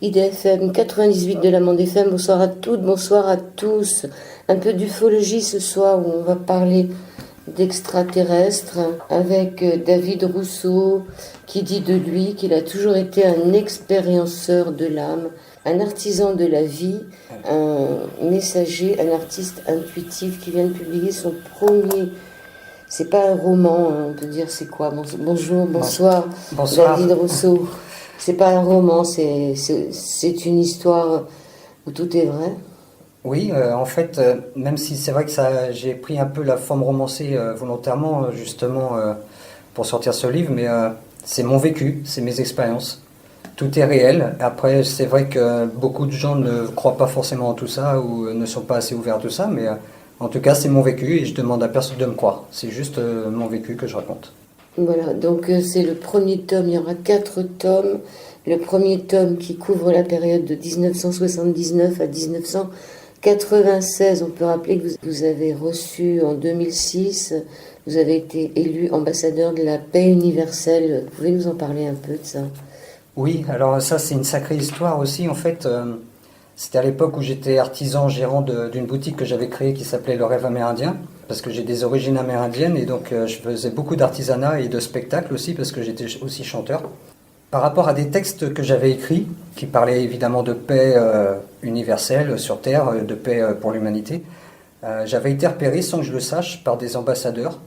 IDFM 98 de la Monde FM, bonsoir à toutes, bonsoir à tous. Un peu d'ufologie ce soir où on va parler d'extraterrestres avec David Rousseau qui dit de lui qu'il a toujours été un expérienceur de l'âme, un artisan de la vie, un messager, un artiste intuitif qui vient de publier son premier... C'est pas un roman, on peut dire c'est quoi. Bonjour, bonsoir, Bonsoir. David Rousseau. C'est pas un roman, c'est une histoire où tout est vrai. Oui, en fait, même si c'est vrai que j'ai pris un peu la forme romancée volontairement, justement, pour sortir ce livre, mais c'est mon vécu, c'est mes expériences. Tout est réel. Après, c'est vrai que beaucoup de gens ne croient pas forcément en tout ça ou ne sont pas assez ouverts à tout ça, mais en tout cas, c'est mon vécu et je demande à personne de me croire. C'est juste mon vécu que je raconte. Voilà, donc c'est le premier tome, il y aura 4 tomes. Le premier tome qui couvre la période de 1979 à 1996. On peut rappeler que vous avez reçu en 2006, vous avez été élu ambassadeur de la paix universelle. Vous pouvez nous en parler un peu de ça? Oui, alors ça, c'est une sacrée histoire aussi. En fait, c'était à l'époque où j'étais artisan gérant d'une boutique que j'avais créée qui s'appelait Le Rêve Amérindien, parce que j'ai des origines amérindiennes et donc je faisais beaucoup d'artisanat et de spectacles aussi, parce que j'étais aussi chanteur. Par rapport à des textes que j'avais écrits, qui parlaient évidemment de paix universelle sur Terre, de paix pour l'humanité, j'avais été repéré sans que je le sache par des ambassadeurs.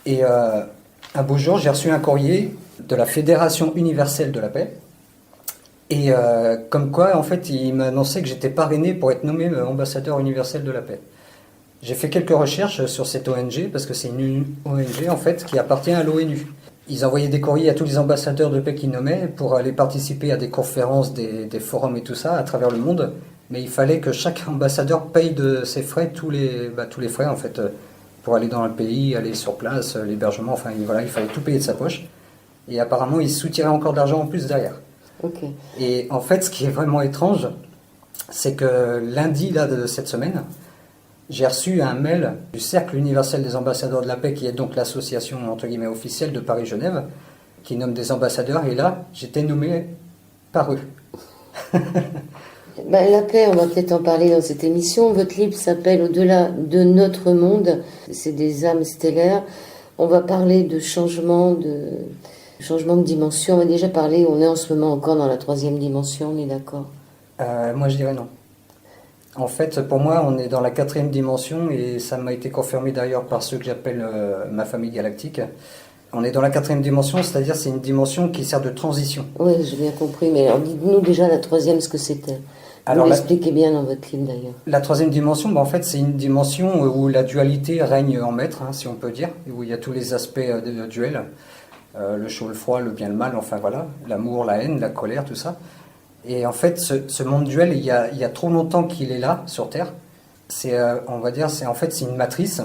Et un beau jour, j'ai reçu un courrier de la Fédération universelle de la paix. Et comme quoi, en fait, il m'annonçait que j'étais parrainé pour être nommé ambassadeur universel de la paix. J'ai fait quelques recherches sur cette ONG, parce que c'est une ONG, en fait, qui appartient à l'ONU. Ils envoyaient des courriers à tous les ambassadeurs de paix qu'ils nommaient pour aller participer à des conférences, des forums et tout ça à travers le monde. Mais il fallait que chaque ambassadeur paye de ses frais tous les frais, en fait, pour aller dans le pays, aller sur place, l'hébergement, enfin, voilà, il fallait tout payer de sa poche. Et apparemment, ils soutiraient encore de l'argent en plus derrière. Okay. Et en fait, ce qui est vraiment étrange, c'est que lundi là, de cette semaine, j'ai reçu un mail du Cercle universel des ambassadeurs de la paix, qui est donc l'association entre guillemets officielle de Paris-Genève, qui nomme des ambassadeurs, et là, j'étais nommé par eux. La paix, on va peut-être en parler dans cette émission. Votre livre s'appelle Au-delà de notre monde, c'est des âmes stellaires. On va parler de changement de dimension. On va déjà parler, on est en ce moment encore dans la 3e dimension, on est d'accord? Moi, je dirais non. En fait, pour moi, on est dans la 4e dimension, et ça m'a été confirmé d'ailleurs par ceux que j'appelle ma famille galactique. On est dans la 4e dimension, c'est-à-dire c'est une dimension qui sert de transition. Oui, j'ai bien compris, mais alors dites-nous déjà la 3e ce que c'était. Vous l'expliquez bien dans votre livre d'ailleurs. La 3e dimension, en fait, c'est une dimension où la dualité règne en maître, si on peut dire, où il y a tous les aspects duels, le chaud, le froid, le bien, le mal, enfin voilà, l'amour, la haine, la colère, tout ça. Et en fait, ce monde duel, il y a trop longtemps qu'il est là, sur Terre. C'est, on va dire, c'est une matrice.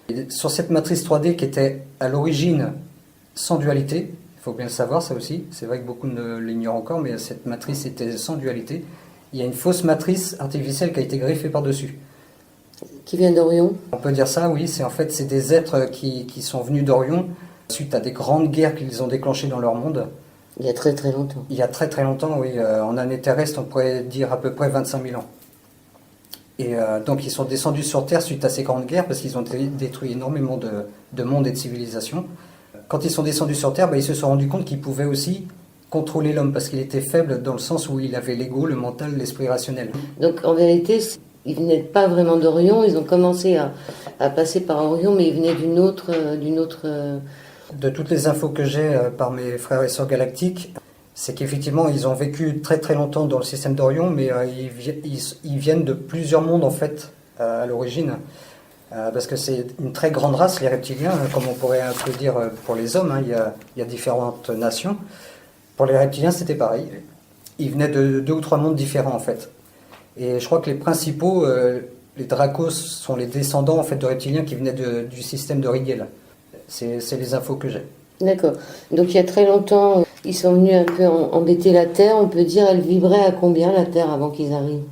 Et sur cette matrice 3D qui était à l'origine sans dualité, il faut bien le savoir, ça aussi, c'est vrai que beaucoup ne l'ignorent encore, mais cette matrice était sans dualité. Il y a une fausse matrice artificielle qui a été greffée par-dessus. Qui vient d'Orion? On peut dire ça, oui. C'est des êtres qui sont venus d'Orion suite à des grandes guerres qu'ils ont déclenchées dans leur monde. Il y a très très longtemps. Il y a très très longtemps, oui. En année terrestre, on pourrait dire à peu près 25 000 ans. Et donc ils sont descendus sur Terre suite à ces grandes guerres parce qu'ils ont détruit énormément de mondes et de civilisations. Quand ils sont descendus sur Terre, ils se sont rendus compte qu'ils pouvaient aussi contrôler l'homme, parce qu'il était faible dans le sens où il avait l'ego, le mental, l'esprit rationnel. Donc en vérité, ils venaient pas vraiment d'Orion, ils ont commencé à passer par Orion, mais ils venaient d'une autre... De toutes les infos que j'ai par mes frères et sœurs galactiques, c'est qu'effectivement ils ont vécu très très longtemps dans le système d'Orion, mais ils viennent de plusieurs mondes en fait à l'origine. Parce que c'est une très grande race, les reptiliens, comme on pourrait un peu dire pour les hommes, il y a différentes nations. Pour les reptiliens, c'était pareil. Ils venaient de 2 ou 3 mondes différents, en fait. Et je crois que les principaux, les Dracos, sont les descendants en fait, de reptiliens qui venaient du système de Rigel. C'est les infos que j'ai. D'accord. Donc il y a très longtemps, ils sont venus un peu embêter la Terre. On peut dire, elle vibrait à combien la Terre avant qu'ils arrivent?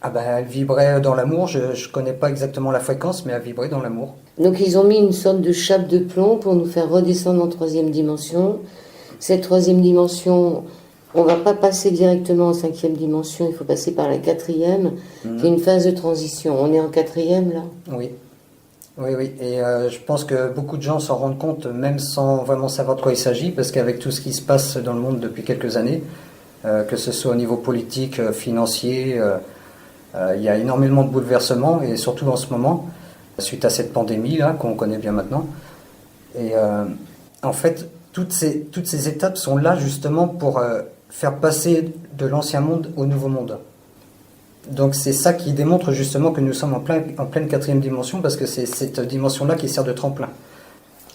Elle vibrait dans l'amour. Je ne connais pas exactement la fréquence, mais elle vibrait dans l'amour. Donc ils ont mis une sorte de chape de plomb pour nous faire redescendre en 3e dimension. Cette 3e dimension, On ne va pas passer directement en 5e dimension, il faut passer par la 4e, qui est une phase de transition. On est en 4e là? Oui, oui, oui. Et je pense que beaucoup de gens s'en rendent compte, même sans vraiment savoir de quoi il s'agit, parce qu'avec tout ce qui se passe dans le monde depuis quelques années, que ce soit au niveau politique, financier, il y a énormément de bouleversements, et surtout en ce moment, suite à cette pandémie-là, qu'on connaît bien maintenant. Et en fait, toutes ces étapes sont là justement pour faire passer de l'ancien monde au nouveau monde. Donc c'est ça qui démontre justement que nous sommes en pleine 4e dimension, parce que c'est cette dimension-là qui sert de tremplin.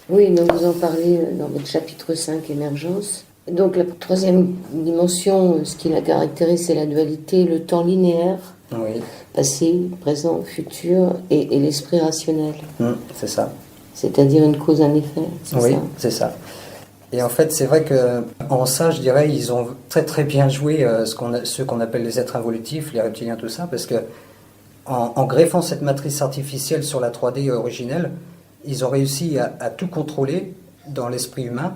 Oui, mais vous en parlez dans votre chapitre 5, émergence. Donc la 3e dimension, ce qui la caractérise, c'est la dualité, le temps linéaire, Oui. passé, présent, futur, et l'esprit rationnel. C'est ça. C'est-à-dire une cause, un effet, c'est Oui, ça? c'est ça. Et en fait, c'est vrai qu'en ça, je dirais, ils ont très très bien joué ceux qu'on appelle les êtres involutifs, les reptiliens, tout ça, parce que en greffant cette matrice artificielle sur la 3D originelle, ils ont réussi à tout contrôler dans l'esprit humain,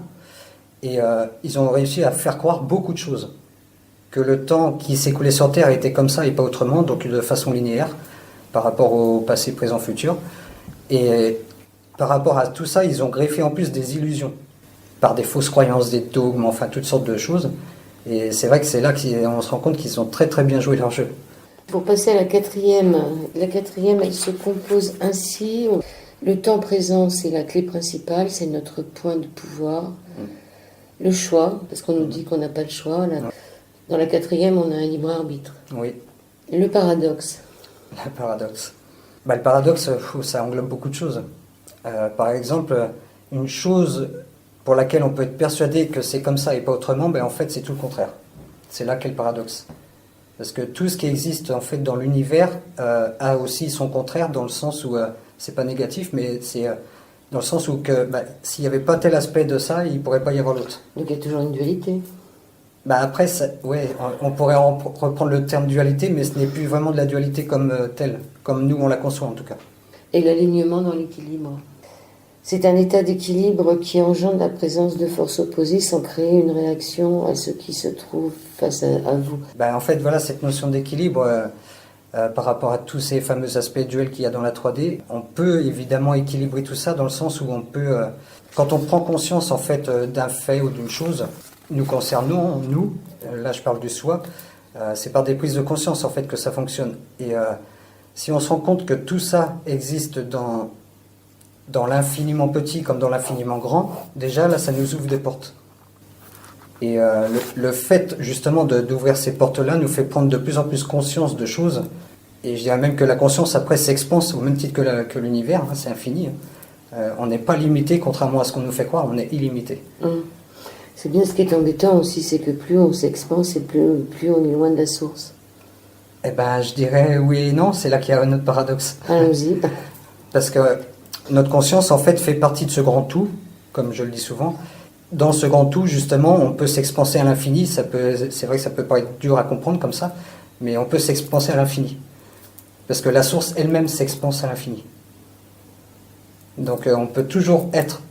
et ils ont réussi à faire croire beaucoup de choses. Que le temps qui s'écoulait sur Terre était comme ça et pas autrement, donc de façon linéaire, par rapport au passé, présent, futur. Et par rapport à tout ça, ils ont greffé en plus des illusions, par des fausses croyances, des dogmes, enfin toutes sortes de choses. Et c'est vrai que c'est là qu'on se rend compte qu'ils ont très très bien joué leur jeu. Pour passer à la 4e, elle se compose ainsi. Le temps présent, c'est la clé principale, c'est notre point de pouvoir. Le choix, parce qu'on nous dit qu'on n'a pas le choix. Dans la 4e, on a un libre arbitre. Oui. Le paradoxe. Le paradoxe. Le paradoxe, ça englobe beaucoup de choses. Par exemple, une chose pour laquelle on peut être persuadé que c'est comme ça et pas autrement, en fait c'est tout le contraire. C'est là qu'est le paradoxe. Parce que tout ce qui existe en fait dans l'univers a aussi son contraire, dans le sens où c'est pas négatif, mais c'est dans le sens où s'il n'y avait pas tel aspect de ça, il ne pourrait pas y avoir l'autre. Donc il y a toujours une dualité. Après, on pourrait reprendre le terme dualité, mais ce n'est plus vraiment de la dualité comme telle, comme nous on la conçoit en tout cas. Et l'alignement dans l'équilibre. C'est un état d'équilibre qui engendre la présence de forces opposées sans créer une réaction à ce qui se trouve face à vous. En fait, voilà, cette notion d'équilibre par rapport à tous ces fameux aspects duels qu'il y a dans la 3D, on peut évidemment équilibrer tout ça dans le sens où on peut, quand on prend conscience en fait d'un fait ou d'une chose, nous concernant, nous, là je parle du soi, c'est par des prises de conscience en fait que ça fonctionne. Et si on se rend compte que tout ça existe dans l'infiniment petit comme dans l'infiniment grand, déjà là ça nous ouvre des portes. Et le fait justement d'ouvrir ces portes-là nous fait prendre de plus en plus conscience de choses. Et je dirais même que la conscience après s'expanse au même titre que l'univers, c'est infini. On n'est pas limité, contrairement à ce qu'on nous fait croire, on est illimité. C'est bien, ce qui est embêtant aussi, c'est que plus on s'expanse et plus on est loin de la source. Je dirais oui et non, c'est là qu'il y a notre paradoxe. Allons-y. Parce que notre conscience, en fait, fait partie de ce grand tout, comme je le dis souvent. Dans ce grand tout, justement, on peut s'expanser à l'infini. C'est vrai que ça peut paraître dur à comprendre comme ça, mais on peut s'expanser à l'infini. Parce que la source elle-même s'expanse à l'infini. Donc on peut toujours être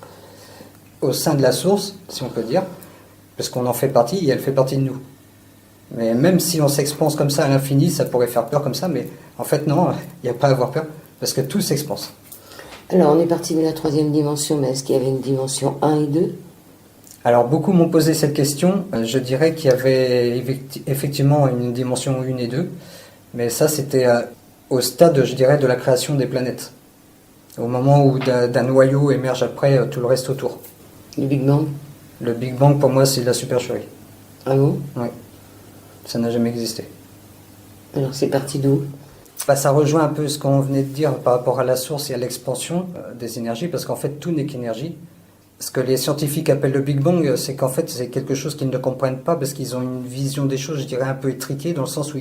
au sein de la source, si on peut dire, parce qu'on en fait partie et elle fait partie de nous. Mais même si on s'expanse comme ça à l'infini, ça pourrait faire peur comme ça, mais en fait non, il n'y a pas à avoir peur, parce que tout s'expanse. Alors on est parti de la 3e dimension, mais est-ce qu'il y avait une dimension 1 et 2 ? Alors beaucoup m'ont posé cette question, je dirais qu'il y avait effectivement une dimension 1 et 2, mais ça c'était au stade, je dirais, de la création des planètes. Au moment où d'un noyau émerge après tout le reste autour. Le Big Bang ? Le Big Bang, pour moi, c'est de la supercherie. Ah bon ? Oui. Ça n'a jamais existé. Alors c'est parti d'où ? Ça rejoint un peu ce qu'on venait de dire par rapport à la source et à l'expansion des énergies, parce qu'en fait, tout n'est qu'énergie. Ce que les scientifiques appellent le Big Bang, c'est qu'en fait, c'est quelque chose qu'ils ne comprennent pas, parce qu'ils ont une vision des choses, je dirais, un peu étriquée, dans le sens où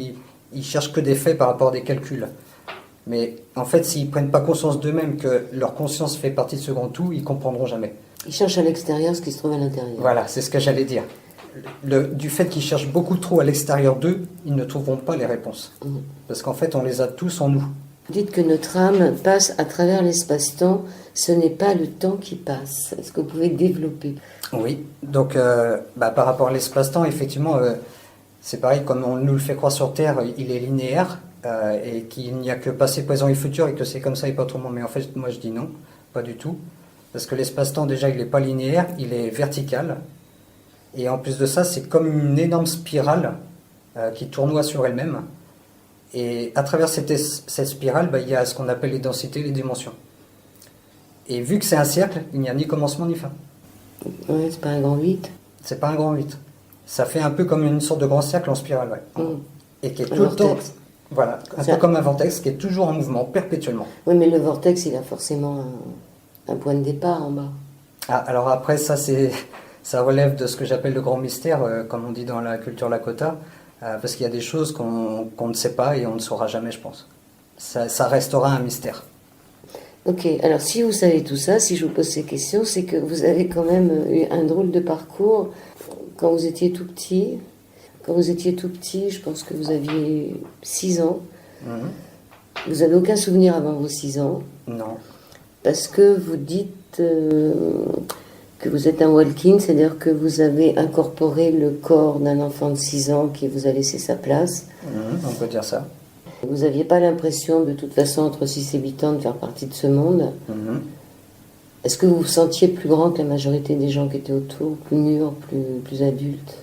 ils cherchent que des faits par rapport à des calculs. Mais en fait, s'ils ne prennent pas conscience d'eux-mêmes que leur conscience fait partie de ce grand tout, ils ne comprendront jamais. Ils cherchent à l'extérieur ce qui se trouve à l'intérieur. Voilà, c'est ce que j'allais dire. Du fait qu'ils cherchent beaucoup trop à l'extérieur d'eux, ils ne trouveront pas les réponses. Parce qu'en fait, on les a tous en nous. Vous dites que notre âme passe à travers l'espace-temps, ce n'est pas le temps qui passe. Est-ce que vous pouvez développer? Oui, donc par rapport à l'espace-temps, effectivement, c'est pareil, comme on nous le fait croire sur Terre, il est linéaire et qu'il n'y a que passé, présent et futur et que c'est comme ça et pas autrement. Mais en fait, moi je dis non, pas du tout. Parce que l'espace-temps, déjà, il n'est pas linéaire, il est vertical. Et en plus de ça, c'est comme une énorme spirale qui tournoie sur elle-même. Et à travers cette spirale, il y a ce qu'on appelle les densités, les dimensions. Et vu que c'est un cercle, il n'y a ni commencement ni fin. Ouais, c'est pas un grand 8. C'est pas un grand 8. Ça fait un peu comme une sorte de grand cercle en spirale, ouais. Et qui est tout le temps, voilà, un peu comme un vortex qui est toujours en mouvement, perpétuellement. Oui, mais le vortex, il a forcément un point de départ en bas. Ah, alors après, ça relève de ce que j'appelle le grand mystère, comme on dit dans la culture Lakota, parce qu'il y a des choses qu'on ne sait pas et on ne saura jamais, je pense. Ça restera un mystère. Ok, alors si vous savez tout ça, si je vous pose ces questions, c'est que vous avez quand même eu un drôle de parcours quand vous étiez tout petit. Quand vous étiez tout petit, je pense que vous aviez 6 ans. Vous n'avez aucun souvenir avant vos 6 ans. Non. Parce que vous dites que vous êtes un walk-in, c'est-à-dire que vous avez incorporé le corps d'un enfant de 6 ans qui vous a laissé sa place. On peut dire ça. Vous n'aviez pas l'impression, de toute façon, entre 6 et 8 ans, de faire partie de ce monde. Est-ce que vous vous sentiez plus grand que la majorité des gens qui étaient autour, plus mûrs, plus adultes?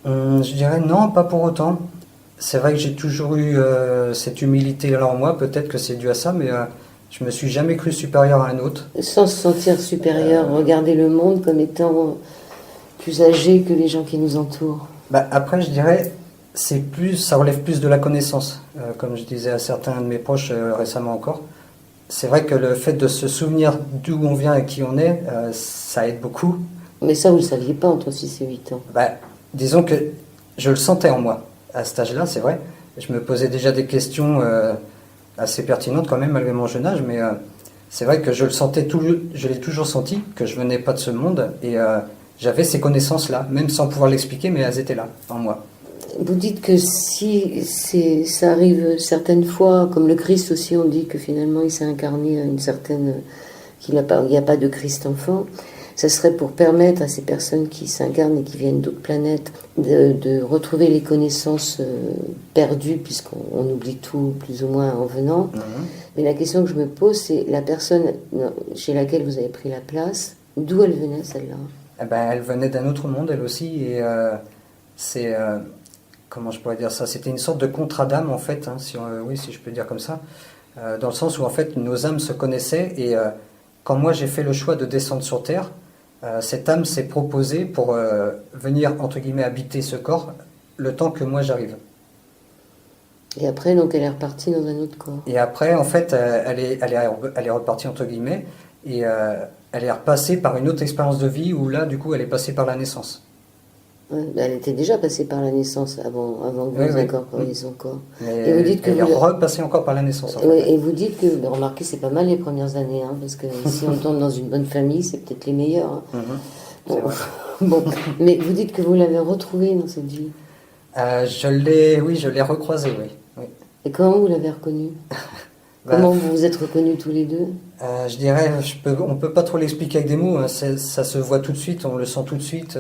Je dirais non, pas pour autant. C'est vrai que j'ai toujours eu cette humilité-là en moi, peut-être que c'est dû à ça, mais je me suis jamais cru supérieur à un autre. Sans se sentir supérieur, regarder le monde comme étant plus âgé que les gens qui nous entourent. Après, je dirais, ça relève plus de la connaissance. Comme je disais à certains de mes proches récemment encore, c'est vrai que le fait de se souvenir d'où on vient et qui on est, ça aide beaucoup. Mais ça, vous ne le saviez pas entre 6 et 8 ans. Disons que je le sentais en moi. À cet âge-là, c'est vrai. Je me posais déjà des questions assez pertinentes quand même, malgré mon jeune âge, mais c'est vrai que je l'ai toujours senti, que je venais pas de ce monde, et j'avais ces connaissances-là, même sans pouvoir l'expliquer, mais elles étaient là, en moi. Vous dites que si ça arrive certaines fois, comme le Christ aussi, on dit que finalement il s'est incarné à une certaine... qu'il n'y a pas de Christ enfant. Ça serait pour permettre à ces personnes qui s'incarnent et qui viennent d'autres planètes de retrouver les connaissances perdues, puisqu'on oublie tout plus ou moins en venant. Mais la question que je me pose, c'est la personne chez laquelle vous avez pris la place, d'où elle venait celle-là? Elle venait d'un autre monde, elle aussi, et c'est... comment je pourrais dire ça? C'était une sorte de contrat d'âme, en fait, hein, si je peux dire comme ça, dans le sens où, en fait, nos âmes se connaissaient, et quand moi j'ai fait le choix de descendre sur Terre, cette âme s'est proposée pour venir, entre guillemets, habiter ce corps le temps que moi j'arrive. Et après, donc, elle est repartie dans un autre corps. Et après, en fait, elle est repartie, entre guillemets, et elle est repassée par une autre expérience de vie où là, du coup, elle est passée par la naissance. Ouais, elle était déjà passée par la naissance avant que vous incorporiez son corps. Mais et vous dites que elle est repassée encore par la naissance. En fait. Et vous dites que, remarquez, c'est pas mal les premières années, hein, parce que si on tombe dans une bonne famille, c'est peut-être les meilleures. Hein. Bon, mais vous dites que vous l'avez retrouvée dans cette vie. Je l'ai recroisée, oui. Et comment vous l'avez reconnue? Comment vous vous êtes reconnus tous les deux? Je dirais, on peut pas trop l'expliquer avec des mots. Hein, ça se voit tout de suite, on le sent tout de suite.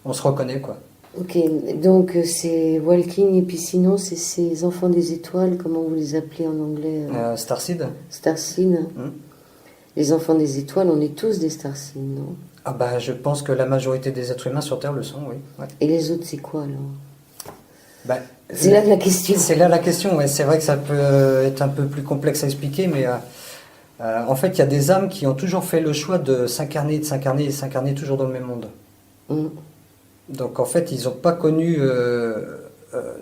On se reconnaît, quoi. Ok, donc c'est Walking, et puis sinon c'est ces enfants des étoiles, comment vous les appelez en anglais? Starseed. Starseed. Les enfants des étoiles, on est tous des Starseed, non? Je pense que la majorité des êtres humains sur Terre le sont, oui. Ouais. Et les autres, c'est quoi alors? C'est là la question. C'est là la question, ouais. C'est vrai que ça peut être un peu plus complexe à expliquer, mais en fait, il y a des âmes qui ont toujours fait le choix de s'incarner toujours dans le même monde. Donc en fait, ils n'ont pas connu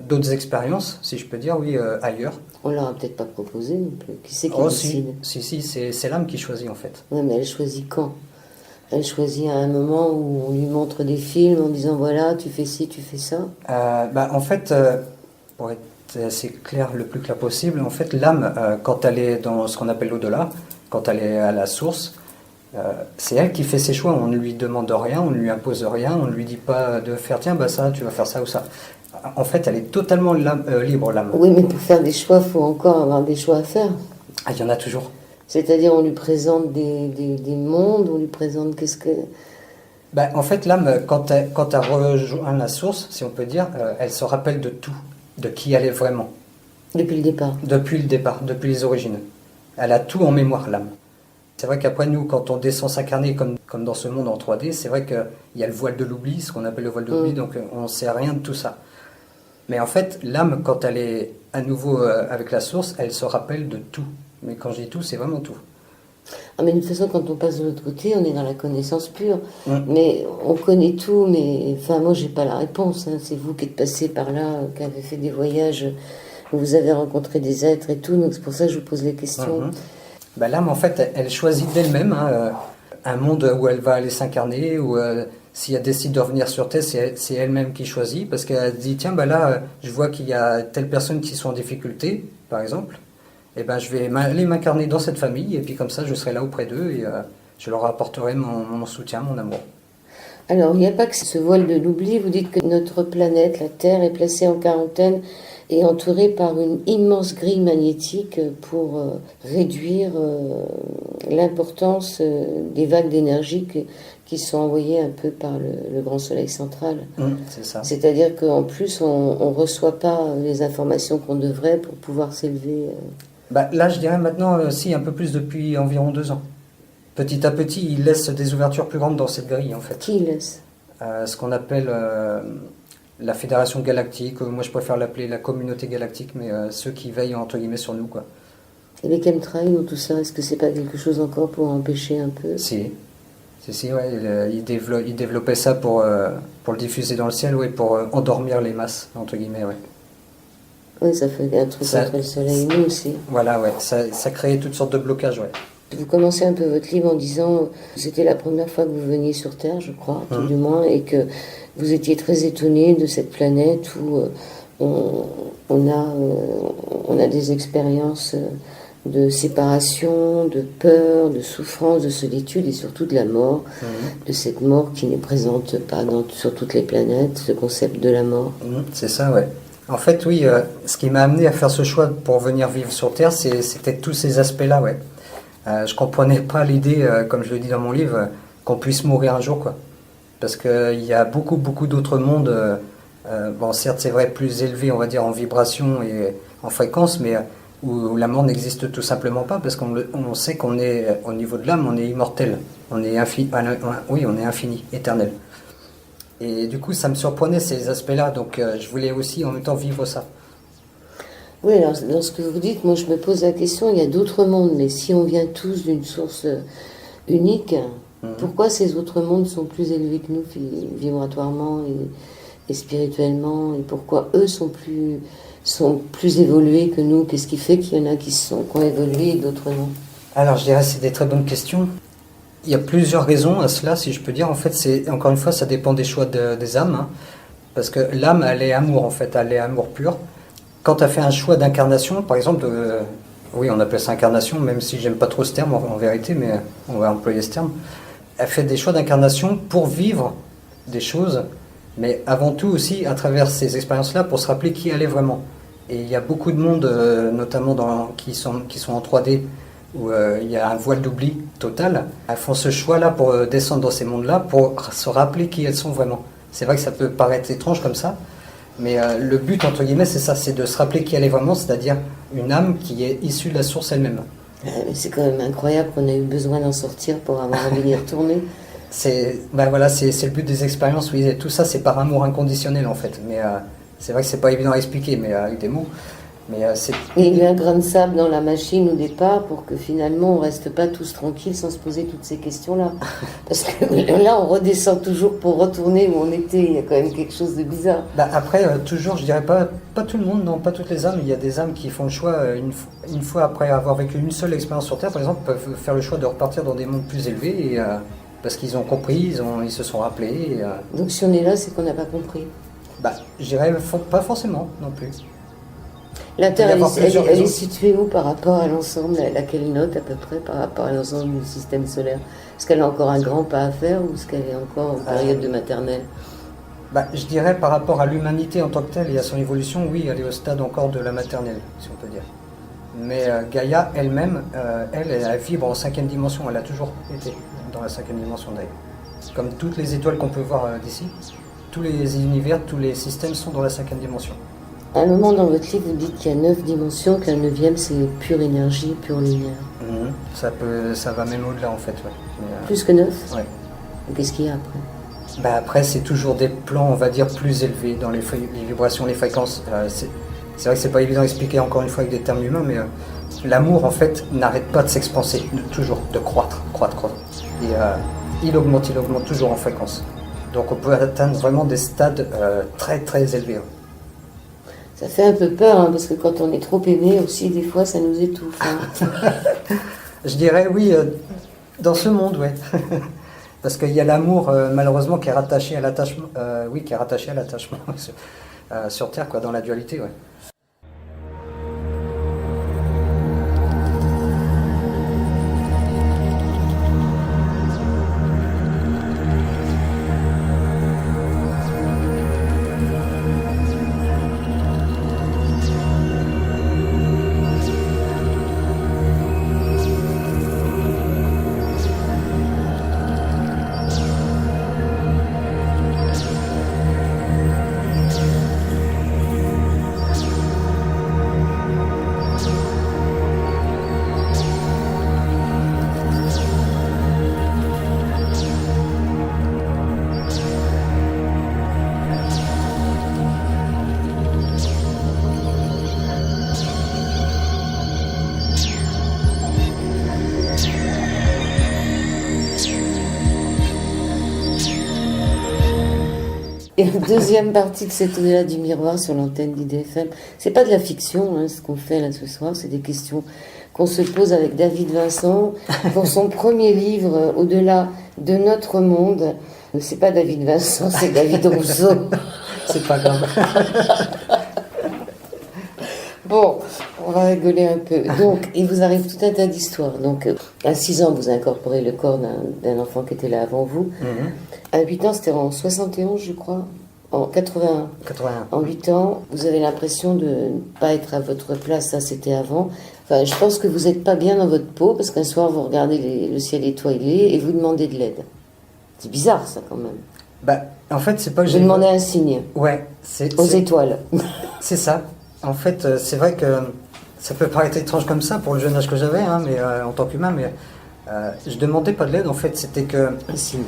d'autres expériences, si je peux dire, ailleurs. On leur a peut-être pas proposé non plus. Qui c'est qui décide? Si, c'est l'âme qui choisit en fait. Oui, mais elle choisit quand? Elle choisit à un moment où on lui montre des films en disant voilà, tu fais ci, tu fais ça. En fait, pour être assez clair, le plus clair possible, en fait, l'âme, quand elle est dans ce qu'on appelle l'au-delà, quand elle est à la source, c'est elle qui fait ses choix. On ne lui demande rien, on ne lui impose rien, on ne lui dit pas de faire tiens, ça, tu vas faire ça ou ça. En fait, elle est totalement libre, l'âme. Oui, mais pour faire des choix, il faut encore avoir des choix à faire. Ah, il y en a toujours. C'est-à-dire, on lui présente des mondes, on lui présente qu'est-ce que... Ben, en fait, l'âme, quand elle rejoint la source, si on peut dire, elle se rappelle de tout, de qui elle est vraiment. Depuis le départ. Depuis le départ, depuis les origines. Elle a tout en mémoire, l'âme. C'est vrai qu'après, nous, quand on descend s'incarner comme dans ce monde en 3D, c'est vrai qu'il y a le voile de l'oubli, ce qu'on appelle le voile de l'oubli, donc on ne sait rien de tout ça. Mais en fait, l'âme, quand elle est à nouveau avec la source, elle se rappelle de tout. Mais quand je dis tout, c'est vraiment tout. Ah, mais de toute façon, quand on passe de l'autre côté, on est dans la connaissance pure. Mais on connaît tout, mais enfin, moi, j'ai pas la réponse. Hein. C'est vous qui êtes passé par là, qui avez fait des voyages, où vous avez rencontré des êtres et tout. Donc c'est pour ça que je vous pose les questions. Ben, l'âme, en fait, elle choisit d'elle-même un monde où elle va aller s'incarner, ou si elle décide de revenir sur Terre, c'est elle-même qui choisit, parce qu'elle dit, tiens, ben là, je vois qu'il y a telle personne qui sont en difficulté, par exemple, et ben je vais aller m'incarner dans cette famille, et puis comme ça, je serai là auprès d'eux, et je leur apporterai mon soutien, mon amour. Alors, il n'y a pas que ce voile de l'oubli. Vous dites que notre planète, la Terre, est placée en quarantaine et entourée par une immense grille magnétique pour réduire l'importance des vagues d'énergie qui sont envoyées un peu par le grand soleil central. C'est ça. C'est-à-dire qu'en plus, on ne reçoit pas les informations qu'on devrait pour pouvoir s'élever. Bah, là, je dirais maintenant, si, un peu plus depuis environ 2 ans. Petit à petit, ils laissent des ouvertures plus grandes dans cette grille, en fait. Qui laisse Ce qu'on appelle la Fédération Galactique, moi je préfère l'appeler la Communauté Galactique, mais ceux qui veillent, entre guillemets, sur nous, quoi. Et les chemtrails ou tout ça, est-ce que c'est pas quelque chose encore pour empêcher un peu? Si, ouais, ils développaient ça pour le diffuser dans le ciel, ouais, pour endormir les masses, entre guillemets, ouais. Oui, ça fait un truc entre le soleil et nous aussi. Voilà, ouais, ça créait toutes sortes de blocages, ouais. Vous commencez un peu votre livre en disant que c'était la première fois que vous veniez sur Terre, je crois, tout du moins, et que vous étiez très étonné de cette planète où on a des expériences de séparation, de peur, de souffrance, de solitude et surtout de la mort, de cette mort qui n'est présente pas sur toutes les planètes, ce concept de la mort. C'est ça, ouais. En fait, oui, ce qui m'a amené à faire ce choix pour venir vivre sur Terre, c'était tous ces aspects-là, ouais. Je comprenais pas l'idée, comme je le dis dans mon livre, qu'on puisse mourir un jour, quoi. Parce qu'il y a beaucoup, beaucoup d'autres mondes, bon, certes, c'est vrai, plus élevés, on va dire, en vibration et en fréquence, mais où la mort n'existe tout simplement pas, parce qu'on sait qu'on est, au niveau de l'âme, on est immortel. On est infini, oui, on est infini, éternel. Et du coup, ça me surprenait ces aspects-là, donc je voulais aussi en même temps vivre ça. Oui, alors dans ce que vous dites, moi je me pose la question, il y a d'autres mondes, mais si on vient tous d'une source unique, pourquoi ces autres mondes sont plus élevés que nous vibratoirement et spirituellement, et pourquoi eux sont plus évolués que nous? Qu'est-ce qui fait qu'il y en a qui ont évolué et d'autres non? Alors je dirais que c'est des très bonnes questions. Il y a plusieurs raisons à cela, si je peux dire. En fait, encore une fois, ça dépend des choix des âmes, hein, parce que l'âme, elle est amour, en fait, elle est amour pur. Quand tu as fait un choix d'incarnation, par exemple, oui, on appelle ça incarnation, même si j'aime pas trop ce terme en vérité, mais on va employer ce terme. Elle fait des choix d'incarnation pour vivre des choses, mais avant tout aussi, à travers ces expériences-là, pour se rappeler qui elle est vraiment. Et il y a beaucoup de monde, notamment qui sont en 3D, où il y a un voile d'oubli total. Elles font ce choix-là pour descendre dans ces mondes-là, pour se rappeler qui elles sont vraiment. C'est vrai que ça peut paraître étrange comme ça, mais le but, entre guillemets, c'est ça, c'est de se rappeler qui elle est vraiment, c'est-à-dire une âme qui est issue de la source elle-même. C'est quand même incroyable qu'on ait eu besoin d'en sortir pour avoir envie d'y retourner. Voilà, c'est le but des expériences, oui, tout ça c'est par amour inconditionnel en fait, mais c'est vrai que c'est pas évident à expliquer, mais avec des mots. Mais il y a un grain de sable dans la machine au départ pour que finalement on reste pas tous tranquilles sans se poser toutes ces questions-là. Parce que là on redescend toujours pour retourner où on était, il y a quand même quelque chose de bizarre. Après, toujours, je dirais pas tout le monde, non, pas toutes les âmes. Il y a des âmes qui font le choix, une fois après avoir vécu une seule expérience sur Terre, par exemple, peuvent faire le choix de repartir dans des mondes plus élevés, parce qu'ils ont compris, ils se sont rappelés. Donc si on est là, c'est qu'on n'a pas compris. Je dirais pas forcément non plus. La Terre, elle est située où par rapport à l'ensemble? Elle a quelle note à peu près par rapport à l'ensemble du système solaire? Est-ce qu'elle a encore un grand pas à faire ou est-ce qu'elle est encore en période de maternelle? Bah, je dirais par rapport à l'humanité en tant que telle et à son évolution, oui, elle est au stade encore de la maternelle, si on peut dire. Mais Gaïa elle-même, elle vibre en 5e dimension, elle a toujours été dans la 5e dimension d'ailleurs. Comme toutes les étoiles qu'on peut voir d'ici, tous les univers, tous les systèmes sont dans la 5e dimension. À un moment dans votre livre, vous dites qu'il y a 9 dimensions, que la 9e c'est pure énergie, pure lumière. Ça va même au-delà en fait. Ouais. Mais, plus que 9 ouais. Qu'est-ce qu'il y a après? Bah après, c'est toujours des plans, on va dire, plus élevés dans les vibrations, les fréquences. C'est vrai que c'est pas évident à expliquer encore une fois avec des termes humains, mais l'amour, en fait, n'arrête pas de s'expanser, toujours de croître. Et il augmente toujours en fréquence. Donc on peut atteindre vraiment des stades très très élevés. Ça fait un peu peur, hein, parce que quand on est trop aimé aussi, des fois, ça nous étouffe. Hein. Je dirais oui, dans ce monde, ouais. Parce qu'il y a l'amour, malheureusement, qui est rattaché à l'attachement. Qui est rattaché à l'attachement sur Terre, quoi, dans la dualité, ouais. Et la deuxième partie de cette au-delà du miroir sur l'antenne d'IDFM, c'est pas de la fiction, hein, ce qu'on fait là ce soir, c'est des questions qu'on se pose avec David Vincent pour son premier livre Au-delà de notre monde. C'est pas David Vincent, c'est David Rousseau. C'est pas grave. Bon, on va rigoler un peu. Donc, il vous arrive tout un tas d'histoires. Donc, à 6 ans, vous incorporez le corps d'un enfant qui était là avant vous. À 8 ans, c'était en 71, je crois. En 81. En 8 ans, vous avez l'impression de ne pas être à votre place. Ça, c'était avant. Enfin, je pense que vous n'êtes pas bien dans votre peau parce qu'un soir, vous regardez le ciel étoilé et vous demandez de l'aide. C'est bizarre, ça, quand même. Bah, en fait, c'est pas que j'ai demandé un signe. Ouais. Aux étoiles. C'est ça. En fait, c'est vrai que ça peut paraître étrange comme ça pour le jeune âge que j'avais, hein, mais en tant qu'humain, mais je demandais pas de l'aide. En fait, c'était que un signe.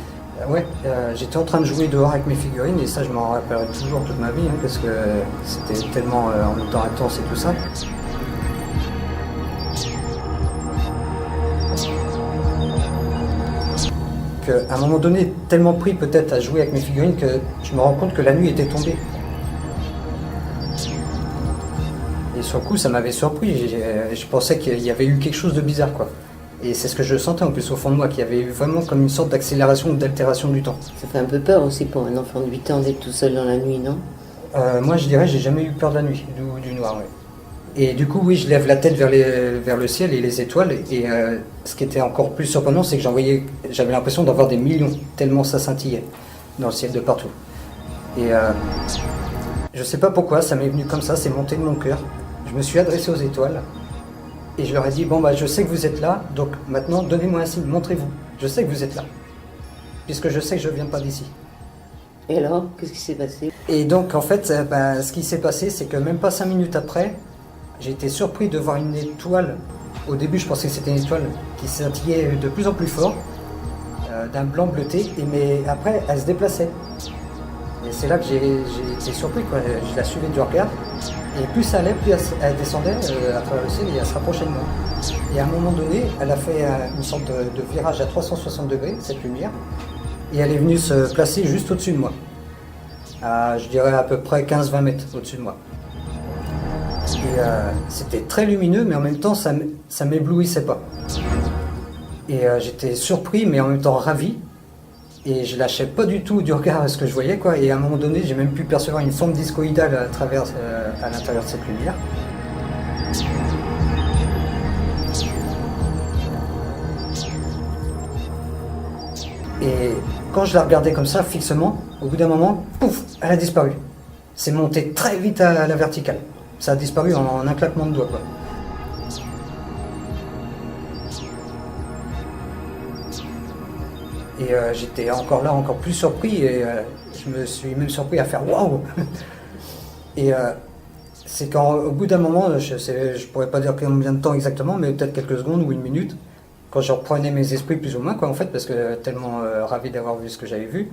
J'étais en train de jouer dehors avec mes figurines et ça, je m'en rappellerai toujours toute ma vie, hein, parce que c'était tellement en même temps intense et tout ça. Qu'à un moment donné, tellement pris peut-être à jouer avec mes figurines que je me rends compte que la nuit était tombée. Et sur le coup, ça m'avait surpris. Je pensais qu'il y avait eu quelque chose de bizarre, quoi. Et c'est ce que je sentais en plus au fond de moi, qu'il y avait eu vraiment comme une sorte d'accélération ou d'altération du temps. Ça fait un peu peur aussi pour un enfant de 8 ans d'être tout seul dans la nuit, non? Moi, je dirais, j'ai jamais eu peur de la nuit, du noir, ouais. Et du coup, oui, je lève la tête vers le ciel et les étoiles. Et ce qui était encore plus surprenant, c'est que j'avais l'impression d'avoir des millions, tellement ça scintillait dans le ciel de partout. Et je sais pas pourquoi, ça m'est venu comme ça, c'est monté de mon cœur. Je me suis adressé aux étoiles et je leur ai dit, bon, bah, je sais que vous êtes là, donc maintenant, donnez-moi un signe, montrez-vous. Je sais que vous êtes là, puisque je sais que je ne viens pas d'ici. Et alors, qu'est-ce qui s'est passé? Et donc, en fait, ce qui s'est passé, c'est que même pas 5 minutes après, j'ai été surpris de voir une étoile. Au début, je pensais que c'était une étoile qui scintillait de plus en plus fort, d'un blanc bleuté, mais après, elle se déplaçait. Et c'est là que j'ai été surpris, quoi. Je la suivais du regard. Et plus ça allait, plus elle descendait à travers le ciel et elle se rapprochait de moi. Et à un moment donné, elle a fait une sorte de virage à 360 degrés, cette lumière. Et elle est venue se placer juste au-dessus de moi. Je dirais à peu près 15-20 mètres au-dessus de moi. Et c'était très lumineux, mais en même temps, ça m'éblouissait pas. Et j'étais surpris, mais en même temps ravi. Et je lâchais pas du tout du regard à ce que je voyais, quoi. Et à un moment donné, j'ai même pu percevoir une forme discoïdale à l'intérieur de cette lumière. Et quand je la regardais comme ça, fixement, au bout d'un moment, pouf, elle a disparu. C'est monté très vite à la verticale. Ça a disparu en un claquement de doigts, quoi. Et j'étais encore là, encore plus surpris, et je me suis même surpris à faire waouh. Et c'est qu'au bout d'un moment, je pourrais pas dire combien de temps exactement, mais peut-être quelques secondes ou une minute, quand je reprenais mes esprits plus ou moins, quoi, en fait, parce que tellement ravi d'avoir vu ce que j'avais vu,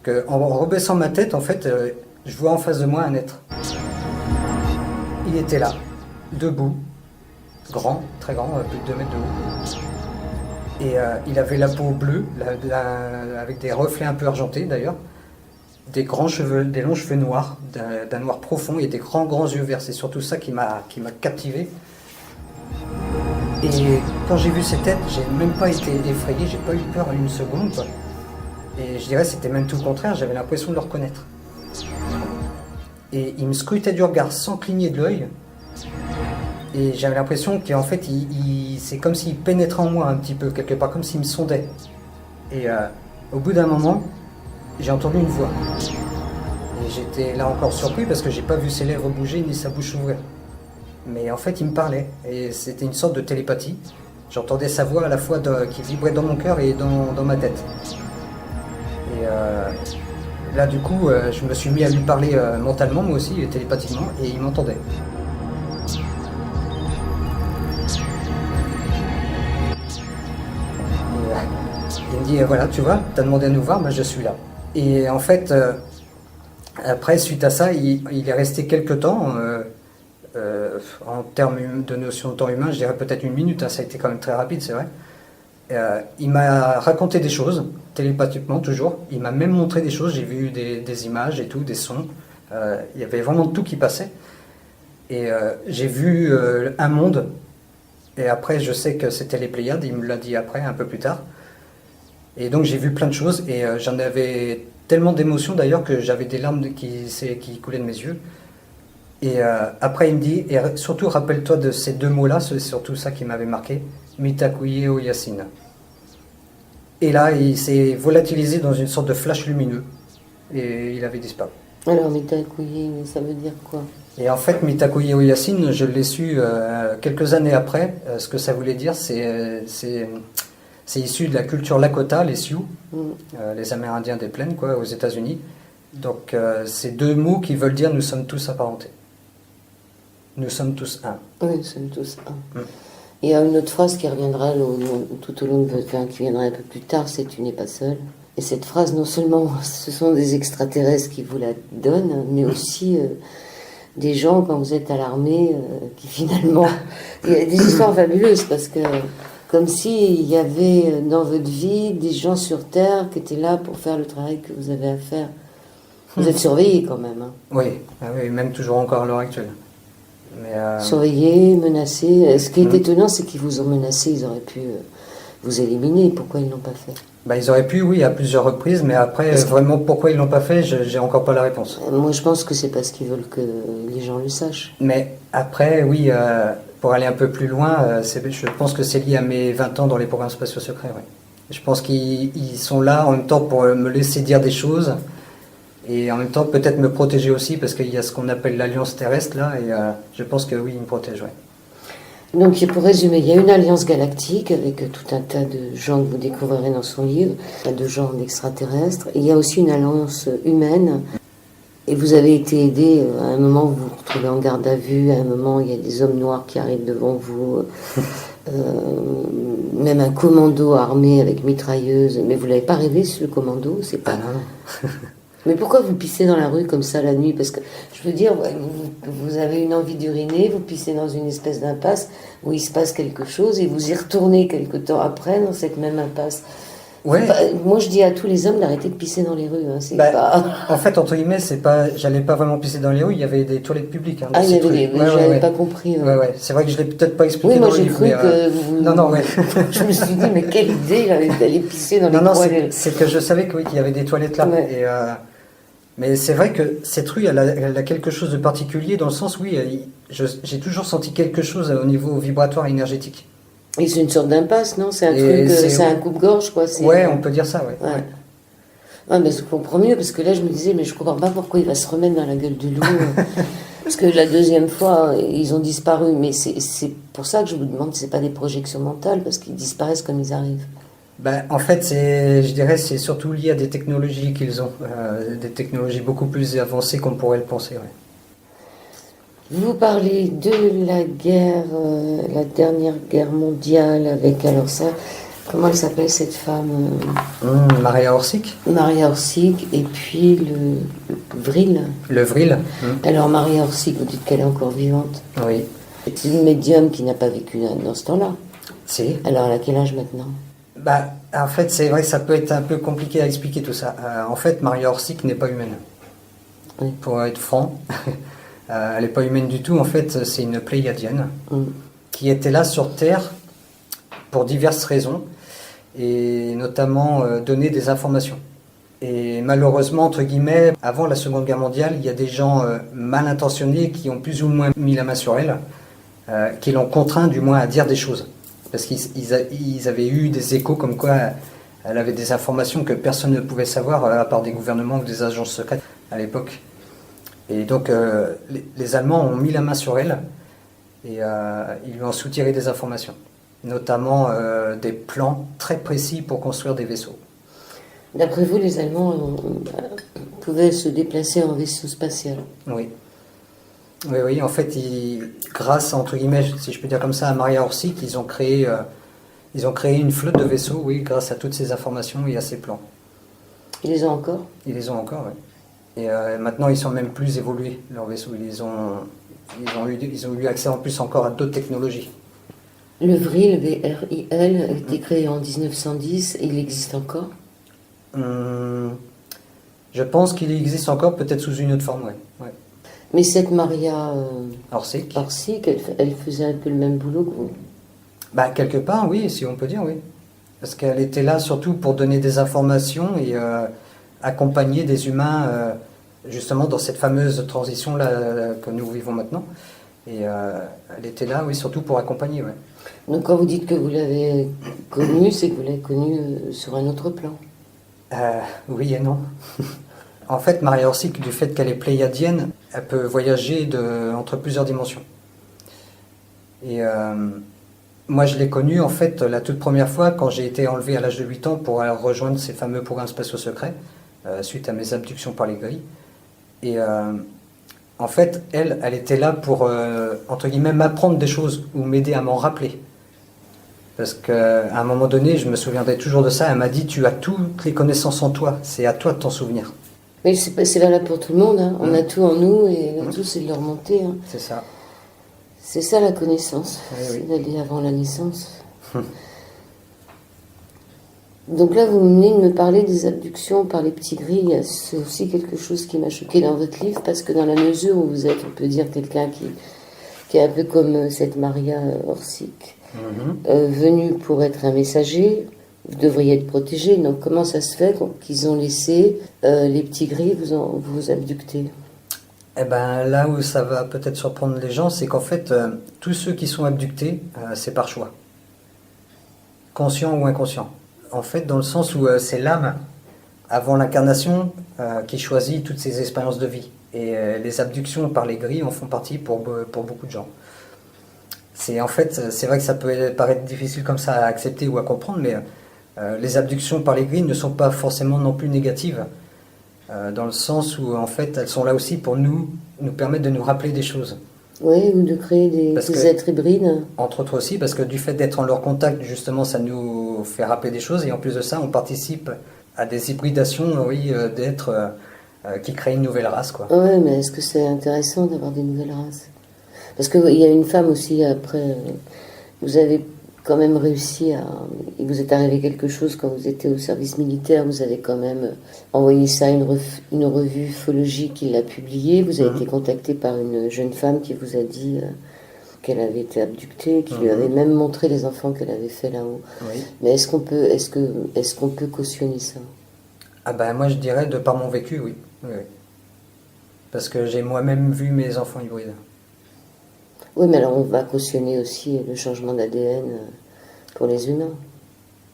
qu'en rebaissant ma tête, en fait, je vois en face de moi un être. Il était là, debout, grand, très grand, plus de 2 mètres de haut. Et il avait la peau bleue, avec des reflets un peu argentés d'ailleurs, des grands cheveux, des longs cheveux noirs, d'un noir profond et des grands yeux verts. C'est surtout ça qui m'a captivé. Et quand j'ai vu ces têtes, j'ai même pas été effrayé, j'ai pas eu peur une seconde, quoi. Et je dirais c'était même tout le contraire, j'avais l'impression de le reconnaître. Et il me scrutait du regard sans cligner de l'œil. Et j'avais l'impression qu'en fait, c'est comme s'il pénétrait en moi un petit peu, quelque part, comme s'il me sondait. Et au bout d'un moment, j'ai entendu une voix. Et j'étais là encore surpris parce que j'ai pas vu ses lèvres bouger ni sa bouche s'ouvrir. Mais en fait, il me parlait. Et c'était une sorte de télépathie. J'entendais sa voix à la fois qui vibrait dans mon cœur et dans ma tête. Et là, du coup, je me suis mis à lui parler mentalement, moi aussi, et télépathiquement, et il m'entendait. Il me dit, voilà, tu vois, t'as demandé à nous voir, moi je suis là. Et en fait, après, suite à ça, il est resté quelques temps, en termes de notion de temps humain, je dirais peut-être une minute, hein, ça a été quand même très rapide, c'est vrai. Il m'a raconté des choses, télépathiquement toujours. Il m'a même montré des choses, j'ai vu des images et tout, des sons. Il y avait vraiment tout qui passait. Et j'ai vu un monde. Et après, je sais que c'était les Pléiades, il me l'a dit après, un peu plus tard. Et donc j'ai vu plein de choses et j'en avais tellement d'émotions d'ailleurs que j'avais des larmes qui coulaient de mes yeux. Et après il me dit, et surtout rappelle-toi de ces 2 mots-là, c'est surtout ça qui m'avait marqué, Mitakuye Oyasin. Et là il s'est volatilisé dans une sorte de flash lumineux et il avait disparu. Alors, Mitakuye, ça veut dire quoi? Et en fait, Mitakuye Oyasin, je l'ai su quelques années après. Ce que ça voulait dire, c'est issu de la culture Lakota, les Sioux, les Amérindiens des plaines, quoi, aux États-Unis. Donc, c'est 2 mots qui veulent dire nous sommes tous apparentés. Nous sommes tous un. Oui, nous sommes tous un. Il y a une autre phrase qui reviendra tout au long de votre qui viendra un peu plus tard, c'est tu n'es pas seul. Et cette phrase, non seulement ce sont des extraterrestres qui vous la donnent, mais aussi des gens, quand vous êtes à l'armée, qui finalement... Il y a des histoires fabuleuses, parce que comme s'il y avait dans votre vie des gens sur Terre qui étaient là pour faire le travail que vous avez à faire. Vous êtes surveillés quand même. Hein. Oui, même toujours encore à l'heure actuelle. Mais surveillés, menacés. Ce qui est étonnant, c'est qu'ils vous ont menacé, ils auraient pu vous éliminer. Pourquoi ils ne l'ont pas fait? Ils auraient pu, oui, à plusieurs reprises, mais après, vraiment, pourquoi ils ne l'ont pas fait, j'ai encore pas la réponse. Moi, je pense que c'est parce qu'ils veulent que les gens le sachent. Mais après, oui, pour aller un peu plus loin, je pense que c'est lié à mes 20 ans dans les programmes spatiaux secrets, oui. Je pense qu'ils sont là en même temps pour me laisser dire des choses, et en même temps peut-être me protéger aussi, parce qu'il y a ce qu'on appelle l'alliance terrestre, là, et je pense que oui, ils me protègent, oui. Donc, pour résumer, il y a une alliance galactique avec tout un tas de gens que vous découvrirez dans son livre, de gens d'extraterrestres. Il y a aussi une alliance humaine. Et vous avez été aidé, à un moment vous vous retrouvez en garde à vue, à un moment il y a des hommes noirs qui arrivent devant vous, même un commando armé avec mitrailleuse. Mais vous l'avez pas rêvé, ce commando? C'est pas... Ah non. Mais pourquoi vous pissez dans la rue comme ça la nuit? Parce que, je veux dire, vous avez une envie d'uriner, vous pissez dans une espèce d'impasse où il se passe quelque chose et vous y retournez quelque temps après dans cette même impasse. Ouais. Moi, je dis à tous les hommes d'arrêter de pisser dans les rues. Hein, c'est pas... En fait, entre guillemets, j'allais pas vraiment pisser dans les rues, il y avait des toilettes publiques. Hein, il y avait des... j'avais pas compris. Ouais. C'est vrai que je l'ai peut-être pas expliqué dans le livre. Oui, moi j'ai cru que vous... Non, ouais. Je me suis dit, mais quelle idée d'aller pisser dans les toilettes. Non, c'est que je savais qu'il y avait des toilettes là. Ouais. Et, mais c'est vrai que cette rue, elle a quelque chose de particulier dans le sens, oui, j'ai toujours senti quelque chose au niveau vibratoire énergétique. Et c'est une sorte d'impasse, non? C'est un truc, c'est un coupe-gorge, quoi. Ouais, on peut dire ça, ouais. Ah, mais je comprends mieux, parce que là, je me disais, mais je comprends pas pourquoi il va se remettre dans la gueule du loup. Parce que la deuxième fois, ils ont disparu. Mais c'est pour ça que je vous demande si c'est pas des projections mentales, parce qu'ils disparaissent comme ils arrivent. Ben, en fait, je dirais, c'est surtout lié à des technologies qu'ils ont, des technologies beaucoup plus avancées qu'on pourrait le penser. Ouais. Vous parlez de la guerre, la dernière guerre mondiale, avec, alors ça, comment elle s'appelle cette femme Maria Orsic, Maria Orsic, et puis le Vril. le Vril. Alors Maria Orsic, vous dites qu'elle est encore vivante. Oui. C'est une médium qui n'a pas vécu dans ce temps-là. Si. Alors elle a quel âge maintenant? Bah, en fait, c'est vrai que ça peut être un peu compliqué à expliquer tout ça. En fait, Maria Orsic n'est pas humaine. Oui. Pour être franc, elle n'est pas humaine du tout. En fait, c'est une pléiadienne qui était là sur Terre pour diverses raisons, et notamment donner des informations. Et malheureusement, entre guillemets, avant la Seconde Guerre mondiale, il y a des gens mal intentionnés qui ont plus ou moins mis la main sur elle, qui l'ont contraint du moins à dire des choses. Parce qu'ils avaient eu des échos comme quoi elle avait des informations que personne ne pouvait savoir, à part des gouvernements ou des agences secrètes à l'époque. Et donc les Allemands ont mis la main sur elle et ils lui ont soutiré des informations, notamment des plans très précis pour construire des vaisseaux. D'après vous, les Allemands pouvaient se déplacer en vaisseau spatial? Oui. Oui, oui, en fait, grâce, entre guillemets, si je peux dire comme ça, à Maria Orsic, ils ont créé une flotte de vaisseaux, oui, grâce à toutes ces informations et à ces plans. Ils les ont encore? Ils les ont encore, oui. Et maintenant, ils sont même plus évolués, leurs vaisseaux. Ils ont eu accès en plus encore à d'autres technologies. Le Vril, V-R-I-L, a été créé en 1910 et il existe encore? Je pense qu'il existe encore, peut-être sous une autre forme, oui. Ouais. Mais cette Maria Orsic, elle faisait un peu le même boulot que vous? bah, quelque part, oui, si on peut dire, oui. Parce qu'elle était là surtout pour donner des informations et accompagner des humains justement dans cette fameuse transition-là que nous vivons maintenant. Et elle était là, oui, surtout pour accompagner, ouais. Donc quand vous dites que vous l'avez connue, c'est que vous l'avez connue sur un autre plan? Oui et non. En fait, Maria Orsic, du fait qu'elle est pléiadienne, elle peut voyager entre plusieurs dimensions. Et moi, je l'ai connue, en fait, la toute première fois quand j'ai été enlevé à l'âge de 8 ans pour aller rejoindre ces fameux programmes spatiaux secrets, suite à mes abductions par les grilles. Et en fait, elle était là pour, entre guillemets, m'apprendre des choses ou m'aider à m'en rappeler. Parce qu'à un moment donné, je me souviendrai toujours de ça, elle m'a dit « Tu as toutes les connaissances en toi, c'est à toi de t'en souvenir ». Mais c'est valable pour tout le monde, hein. On a tout en nous et tout c'est de le remonter. Hein. C'est ça. C'est ça la connaissance, Oui, c'est d'aller avant la naissance. Donc là, vous venez de me parler des abductions par les petits gris. C'est aussi quelque chose qui m'a choqué dans votre livre, parce que dans la mesure où vous êtes, on peut dire, quelqu'un qui est un peu comme cette Maria Orsic, venue pour être un messager, vous devriez être protégé. Donc comment ça se fait qu'ils ont laissé les petits gris vous abducter? Eh ben, là où ça va peut-être surprendre les gens, c'est qu'en fait, tous ceux qui sont abductés, c'est par choix. Conscient ou inconscient. En fait, dans le sens où c'est l'âme, avant l'incarnation, qui choisit toutes ces expériences de vie. Et les abductions par les gris en font partie pour beaucoup de gens. C'est vrai que ça peut paraître difficile comme ça à accepter ou à comprendre, mais les abductions par les gris ne sont pas forcément non plus négatives. Dans le sens où en fait elles sont là aussi pour nous permettre de nous rappeler des choses. Oui, ou de créer des êtres hybrides. Entre autres aussi, parce que du fait d'être en leur contact, justement, ça nous fait rappeler des choses, et en plus de ça, on participe à des hybridations, oui, d'êtres qui créent une nouvelle race, quoi. Oui, mais est-ce que c'est intéressant d'avoir des nouvelles races? Parce qu'il y a une femme aussi, après, vous avez quand même réussi à... Il vous est arrivé quelque chose quand vous étiez au service militaire, vous avez quand même envoyé ça à une revue ufologique qui l'a publié. Vous avez été contacté par une jeune femme qui vous a dit qu'elle avait été abductée, qui lui avait même montré les enfants qu'elle avait fait là-haut. Oui. Mais est-ce qu'on peut cautionner ça? Ah ben moi je dirais, de par mon vécu, oui. Oui, oui. Parce que j'ai moi-même vu mes enfants hybrides. Oui, mais alors on va cautionner aussi le changement d'ADN pour les humains.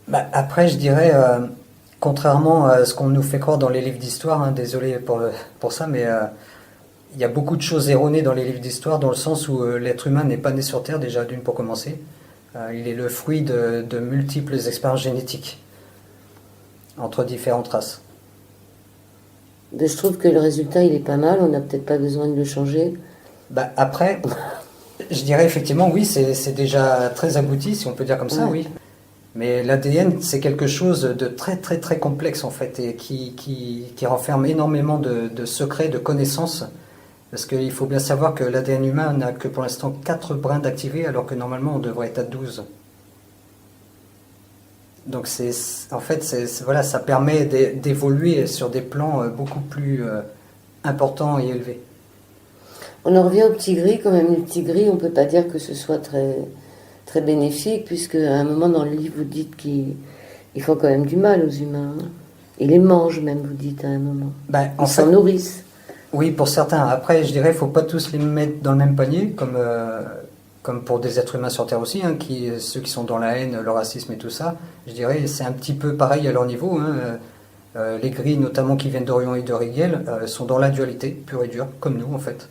Bah, après, je dirais, Contrairement à ce qu'on nous fait croire dans les livres d'histoire, hein, désolé pour ça, mais il y a beaucoup de choses erronées dans les livres d'histoire, dans le sens où l'être humain n'est pas né sur Terre, déjà d'une pour commencer. Il est le fruit de multiples expériences génétiques entre différentes races. Ben, je trouve que le résultat, il est pas mal. On n'a peut-être pas besoin de le changer. Bah, après, je dirais effectivement, oui, c'est déjà très abouti, si on peut dire comme ça, oui. Mais l'ADN, c'est quelque chose de très très très complexe en fait, et qui renferme énormément de secrets, de connaissances. Parce qu'il faut bien savoir que l'ADN humain n'a que pour l'instant 4 brins d'activés, alors que normalement on devrait être à 12. Donc voilà, ça permet d'évoluer sur des plans beaucoup plus importants et élevés. On en revient au petit gris, quand même. Le petit gris, on ne peut pas dire que ce soit très, très bénéfique, puisque à un moment dans le livre, vous dites qu'ils font quand même du mal aux humains. Ils les mangent même, vous dites à un moment. Ils s'en nourrissent. Oui, pour certains. Après, je dirais, il ne faut pas tous les mettre dans le même panier, comme pour des êtres humains sur Terre aussi, hein, ceux qui sont dans la haine, le racisme et tout ça. Je dirais, c'est un petit peu pareil à leur niveau. Hein. Les gris, notamment qui viennent d'Orion et de Rigel, sont dans la dualité, pure et dure, comme nous en fait.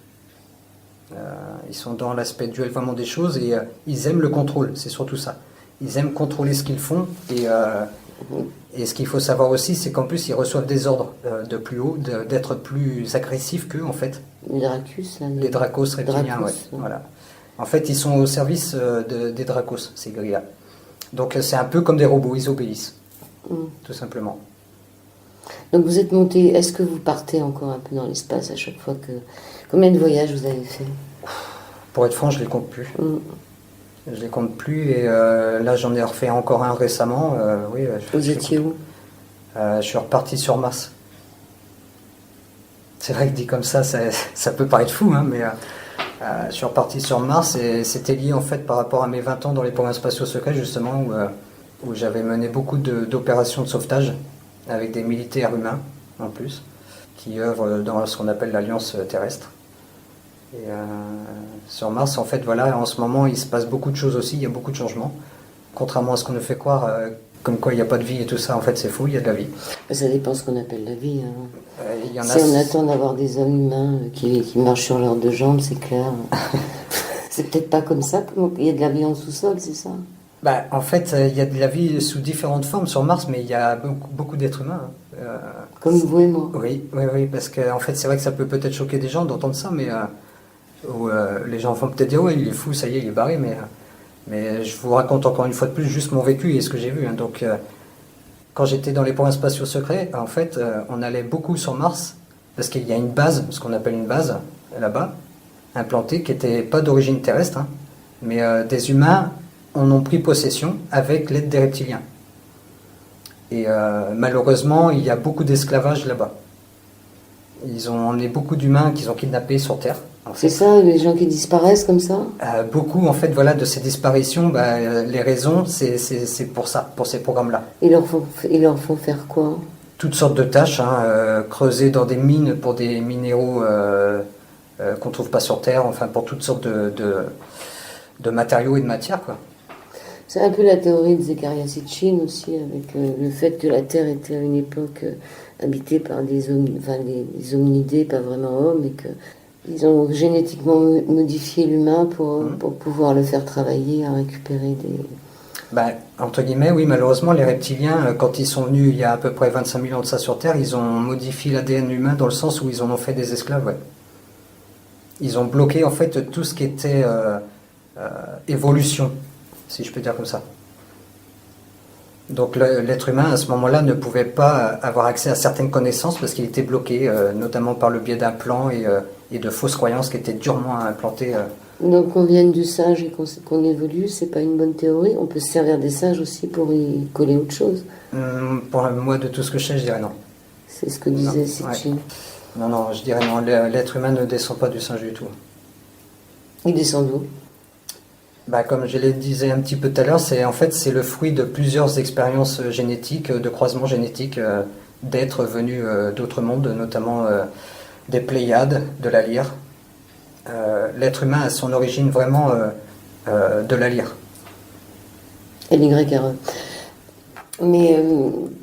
Ils sont dans l'aspect duel vraiment des choses et ils aiment le contrôle, c'est surtout ça. Ils aiment contrôler ce qu'ils font et ce qu'il faut savoir aussi, c'est qu'en plus ils reçoivent des ordres de plus haut, d'être plus agressifs qu'eux en fait. Les Dracos, là, les Dracos reptiliens, ouais. Voilà. En fait, ils sont au service des Dracos, ces gris-là. Donc c'est un peu comme des robots, ils obéissent, tout simplement. Donc vous êtes monté, est-ce que vous partez encore un peu dans l'espace à chaque fois que... Combien de voyages vous avez fait? Pour être franc, je ne les compte plus. Je ne les compte plus et là j'en ai refait encore un récemment. Oui, vous étiez où? Je suis reparti sur Mars. C'est vrai que dit comme ça peut paraître fou, hein, mais je suis reparti sur Mars et c'était lié en fait par rapport à mes 20 ans dans les programmes spatiaux secrets justement où j'avais mené beaucoup d'opérations de sauvetage avec des militaires humains en plus qui œuvrent dans ce qu'on appelle l'Alliance terrestre. Et sur Mars, en fait, voilà, en ce moment, il se passe beaucoup de choses aussi, il y a beaucoup de changements. Contrairement à ce qu'on nous fait croire, comme quoi il n'y a pas de vie et tout ça, en fait, c'est faux, il y a de la vie. Ça dépend ce qu'on appelle la vie. Hein. Y en si on attend d'avoir des hommes humains qui marchent sur leurs deux jambes, c'est clair. C'est peut-être pas comme ça qu'il y a de la vie en sous-sol, c'est ça? Bah, en fait, il y a de la vie sous différentes formes sur Mars, mais il y a beaucoup d'êtres humains. Comme vous et moi. Oui, parce que en fait, c'est vrai que ça peut peut-être choquer des gens d'entendre ça, mais les gens vont peut-être dire ouais, il est fou, ça y est, il est barré, mais je vous raconte encore une fois de plus juste mon vécu et ce que j'ai vu. Hein. Donc, quand j'étais dans les programmes spatiaux secrets, en fait, on allait beaucoup sur Mars parce qu'il y a une base, ce qu'on appelle une base là-bas, implantée, qui n'était pas d'origine terrestre, hein, mais des humains en ont pris possession avec l'aide des reptiliens. Et malheureusement, il y a beaucoup d'esclavage là-bas. Ils ont emmené beaucoup d'humains qu'ils ont kidnappés sur Terre. C'est ça, les gens qui disparaissent comme ça? Beaucoup, en fait, voilà, de ces disparitions, les raisons, c'est pour ça, pour ces programmes-là. Ils leur font faire quoi? Toutes sortes de tâches, hein, creuser dans des mines pour des minéraux qu'on ne trouve pas sur Terre, enfin pour toutes sortes de matériaux et de matières, quoi. C'est un peu la théorie de Zecharia Sitchin aussi, avec le fait que la Terre était à une époque habitée par des hominidés, pas vraiment hommes, et qu'ils ont génétiquement modifié l'humain pour pouvoir le faire travailler à récupérer des... Entre guillemets, oui, malheureusement, les reptiliens, quand ils sont venus il y a à peu près 25 000 ans de ça sur Terre, ils ont modifié l'ADN humain dans le sens où ils en ont fait des esclaves, ouais. Ils ont bloqué en fait tout ce qui était évolution, si je peux dire comme ça. Donc l'être humain à ce moment-là ne pouvait pas avoir accès à certaines connaissances parce qu'il était bloqué, notamment par le biais d'implants et de fausses croyances qui étaient durement implantées. Donc qu'on vienne du sage et qu'on évolue, c'est pas une bonne théorie. On peut se servir des sages aussi pour y coller autre chose. Pour moi, de tout ce que je sais, je dirais non. C'est ce que disait Sitchin. Ouais. Non, je dirais non. L'être humain ne descend pas du singe du tout. Il descend d'où? Comme je le disais un petit peu tout à l'heure, c'est le fruit de plusieurs expériences génétiques, de croisements génétiques, d'êtres venus d'autres mondes, notamment des Pléiades, de la Lyre. L'être humain a son origine vraiment de la Lyre. LYRE. Mais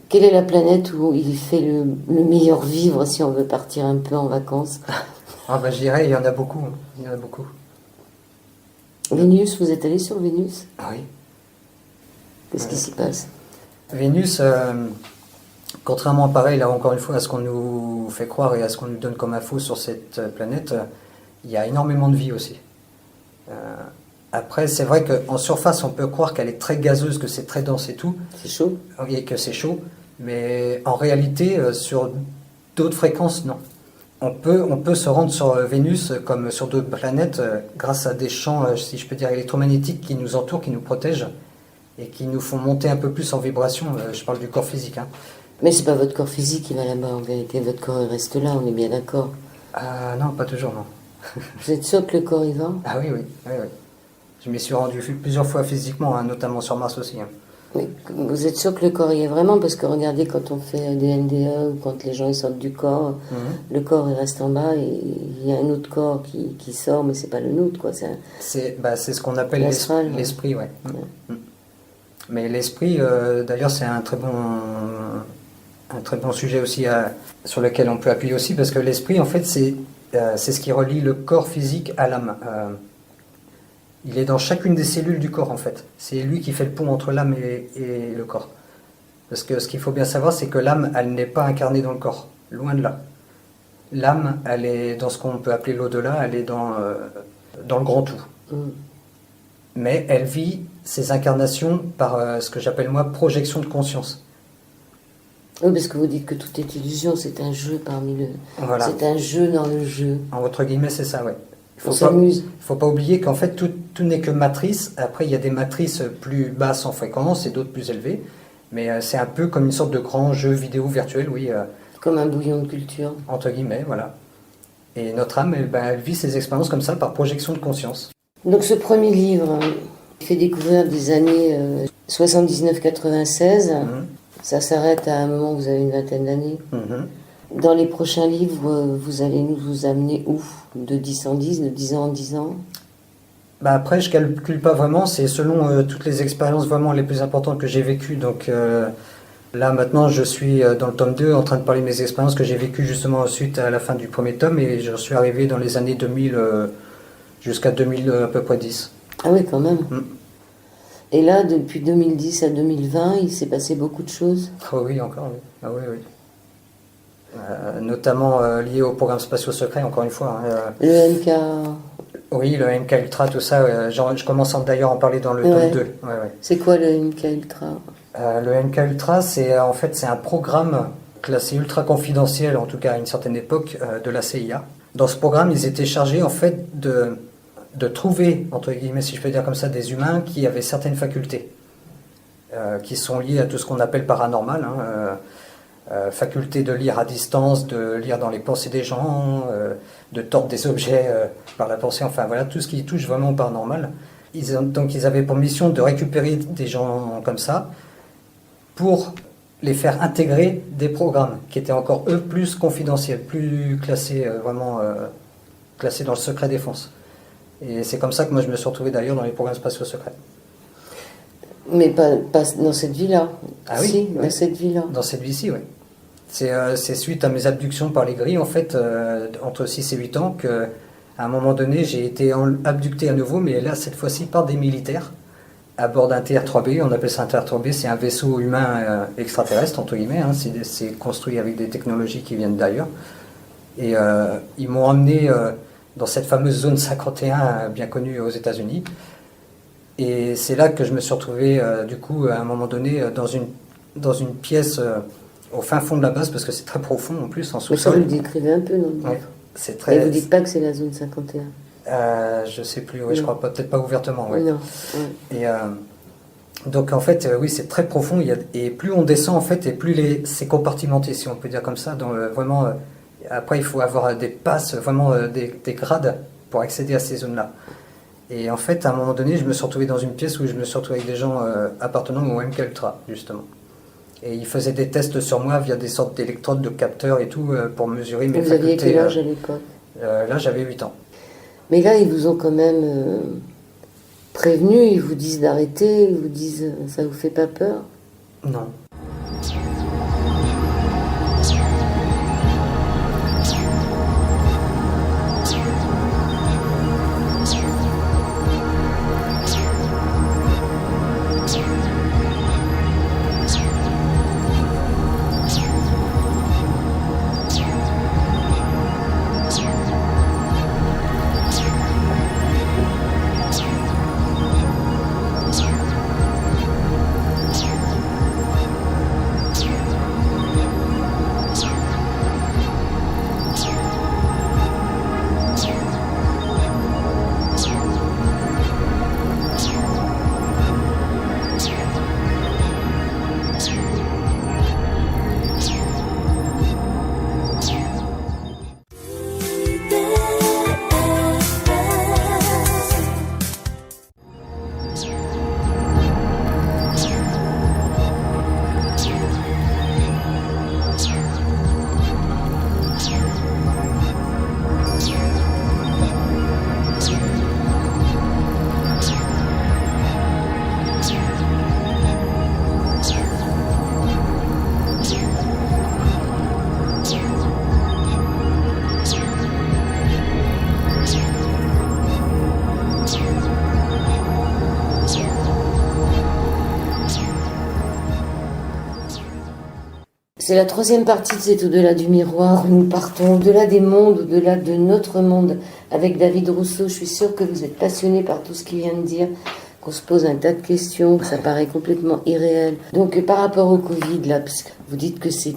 quelle est la planète où il fait le meilleur vivre si on veut partir un peu en vacances? Ah bah je dirais, il y en a beaucoup. Il y en a beaucoup. Vénus, vous êtes allé sur Vénus? Ah oui. Qu'est-ce qui s'y passe? Vénus, contrairement pareil, là encore une fois, à ce qu'on nous fait croire et à ce qu'on nous donne comme info sur cette planète, il y a énormément de vie aussi. Euh, Après, c'est vrai qu'en surface, on peut croire qu'elle est très gazeuse, que c'est très dense et tout, C'est chaud? et que c'est chaud, mais en réalité, sur d'autres fréquences, non. On peut se rendre sur Vénus comme sur d'autres planètes grâce à des champs, si je peux dire, électromagnétiques qui nous entourent, qui nous protègent et qui nous font monter un peu plus en vibration. Je parle du corps physique, hein. Mais c'est pas votre corps physique qui va là-bas en vérité, votre corps il reste là, on est bien d'accord. Ah non, pas toujours, non. Vous êtes sûr que le corps y va? Ah oui, oui, oui, oui. Je m'y suis rendu plusieurs fois physiquement, hein, notamment sur Mars aussi, hein. Mais vous êtes sûr que le corps y est vraiment? Parce que regardez, quand on fait des NDE ou quand les gens ils sortent du corps, le corps il reste en bas et il y a un autre corps qui sort, mais c'est pas le nôtre, quoi. C'est ce qu'on appelle L'astral, l'esprit, ouais. Mais l'esprit, d'ailleurs, c'est un très bon sujet aussi sur lequel on peut appuyer aussi, parce que l'esprit, en fait, c'est ce qui relie le corps physique à l'âme. Il est dans chacune des cellules du corps, en fait. C'est lui qui fait le pont entre l'âme et le corps. Parce que ce qu'il faut bien savoir, c'est que l'âme, elle n'est pas incarnée dans le corps. Loin de là. L'âme, elle est dans ce qu'on peut appeler l'au-delà, elle est dans le grand tout. Mais elle vit ses incarnations par ce que j'appelle moi projection de conscience. Oui, parce que vous dites que tout est illusion, c'est un jeu Voilà. C'est un jeu dans le jeu. Entre guillemets, c'est ça, ouais. On s'amuse. Il ne faut pas oublier qu'en fait, tout n'est que matrice. Après, il y a des matrices plus basses en fréquence et d'autres plus élevées. Mais c'est un peu comme une sorte de grand jeu vidéo virtuel, oui. Comme un bouillon de culture. Entre guillemets, voilà. Et notre âme, elle vit ses expériences comme ça, par projection de conscience. Donc ce premier livre fait découvrir des années 79-96. Ça s'arrête à un moment où vous avez une vingtaine d'années. Dans les prochains livres, vous allez nous amener où? De 10 en 10, de 10 ans en 10 ans? Bah après, je calcule pas vraiment, c'est selon toutes les expériences vraiment les plus importantes que j'ai vécues. Donc là, maintenant, je suis dans le tome 2 en train de parler de mes expériences que j'ai vécues justement suite à la fin du premier tome, et je suis arrivé dans les années 2000 jusqu'à 2000 à peu près 10. Ah oui, quand même. Et là, depuis 2010 à 2020, il s'est passé beaucoup de choses? Oh oui, encore, oui. Ah oui, oui. Notamment lié aux programmes spatiaux secrets, encore une fois. Le MK... Oui, le MK Ultra, tout ça, je commence d'ailleurs à en parler dans le tome 2. Ouais, ouais. C'est quoi le MK Ultra? Le MK Ultra, c'est un programme classé ultra confidentiel, en tout cas à une certaine époque, de la CIA. Dans ce programme, ils étaient chargés en fait de trouver, entre guillemets, si je peux dire comme ça, des humains qui avaient certaines facultés, qui sont liées à tout ce qu'on appelle paranormal, faculté de lire à distance, de lire dans les pensées des gens, de tordre des objets par la pensée, enfin voilà, tout ce qui touche vraiment au paranormal. Donc ils avaient pour mission de récupérer des gens comme ça pour les faire intégrer des programmes qui étaient encore eux plus confidentiels, plus classés, vraiment classés dans le secret défense. Et c'est comme ça que moi je me suis retrouvé d'ailleurs dans les programmes spatiaux secrets. Mais pas dans cette vie-là. Ah oui, si, oui. Dans cette vie-là. Dans cette vie-ci, oui. C'est suite à mes abductions par les grilles, en fait, entre 6 et 8 ans, qu'à un moment donné, j'ai été abducté à nouveau, mais là, cette fois-ci, par des militaires, à bord d'un TR-3B. On appelle ça un TR-3B, c'est un vaisseau humain extraterrestre, entre guillemets. Hein, c'est construit avec des technologies qui viennent d'ailleurs. Et ils m'ont emmené dans cette fameuse zone 51, bien connue aux États-Unis. Et c'est là que je me suis retrouvé, du coup, à un moment donné, dans une pièce au fin fond de la base, parce que c'est très profond en plus, en Mais ça, vous sous-sol. le décrivez un peu dans le livre. Ouais, c'est très... Et vous dites pas que c'est la zone 51? je sais plus, ouais, je crois pas, peut-être pas ouvertement. Ouais. Non. Ouais. Et donc en fait, oui, c'est très profond. Et plus on descend en fait, et plus c'est compartimenté, si on peut dire comme ça. Vraiment, après, il faut avoir des passes, vraiment des grades pour accéder à ces zones-là. Et en fait, à un moment donné, je me suis retrouvé dans une pièce où je me suis retrouvé avec des gens appartenant au MK Ultra, justement. Et ils faisaient des tests sur moi via des sortes d'électrodes, de capteurs et tout, pour mesurer mes facultés. Vous aviez quel âge à l'époque? Là, j'avais 8 ans. Mais là, ils vous ont quand même prévenu, ils vous disent d'arrêter, ils vous disent ça vous fait pas peur? Non. C'est la troisième partie de cet au-delà du miroir où nous partons au-delà des mondes, au-delà de notre monde. Avec David Rousseau, je suis sûre que vous êtes passionné par tout ce qu'il vient de dire, qu'on se pose un tas de questions, que ça paraît complètement irréel. Donc par rapport au Covid, là, parce que vous dites que c'est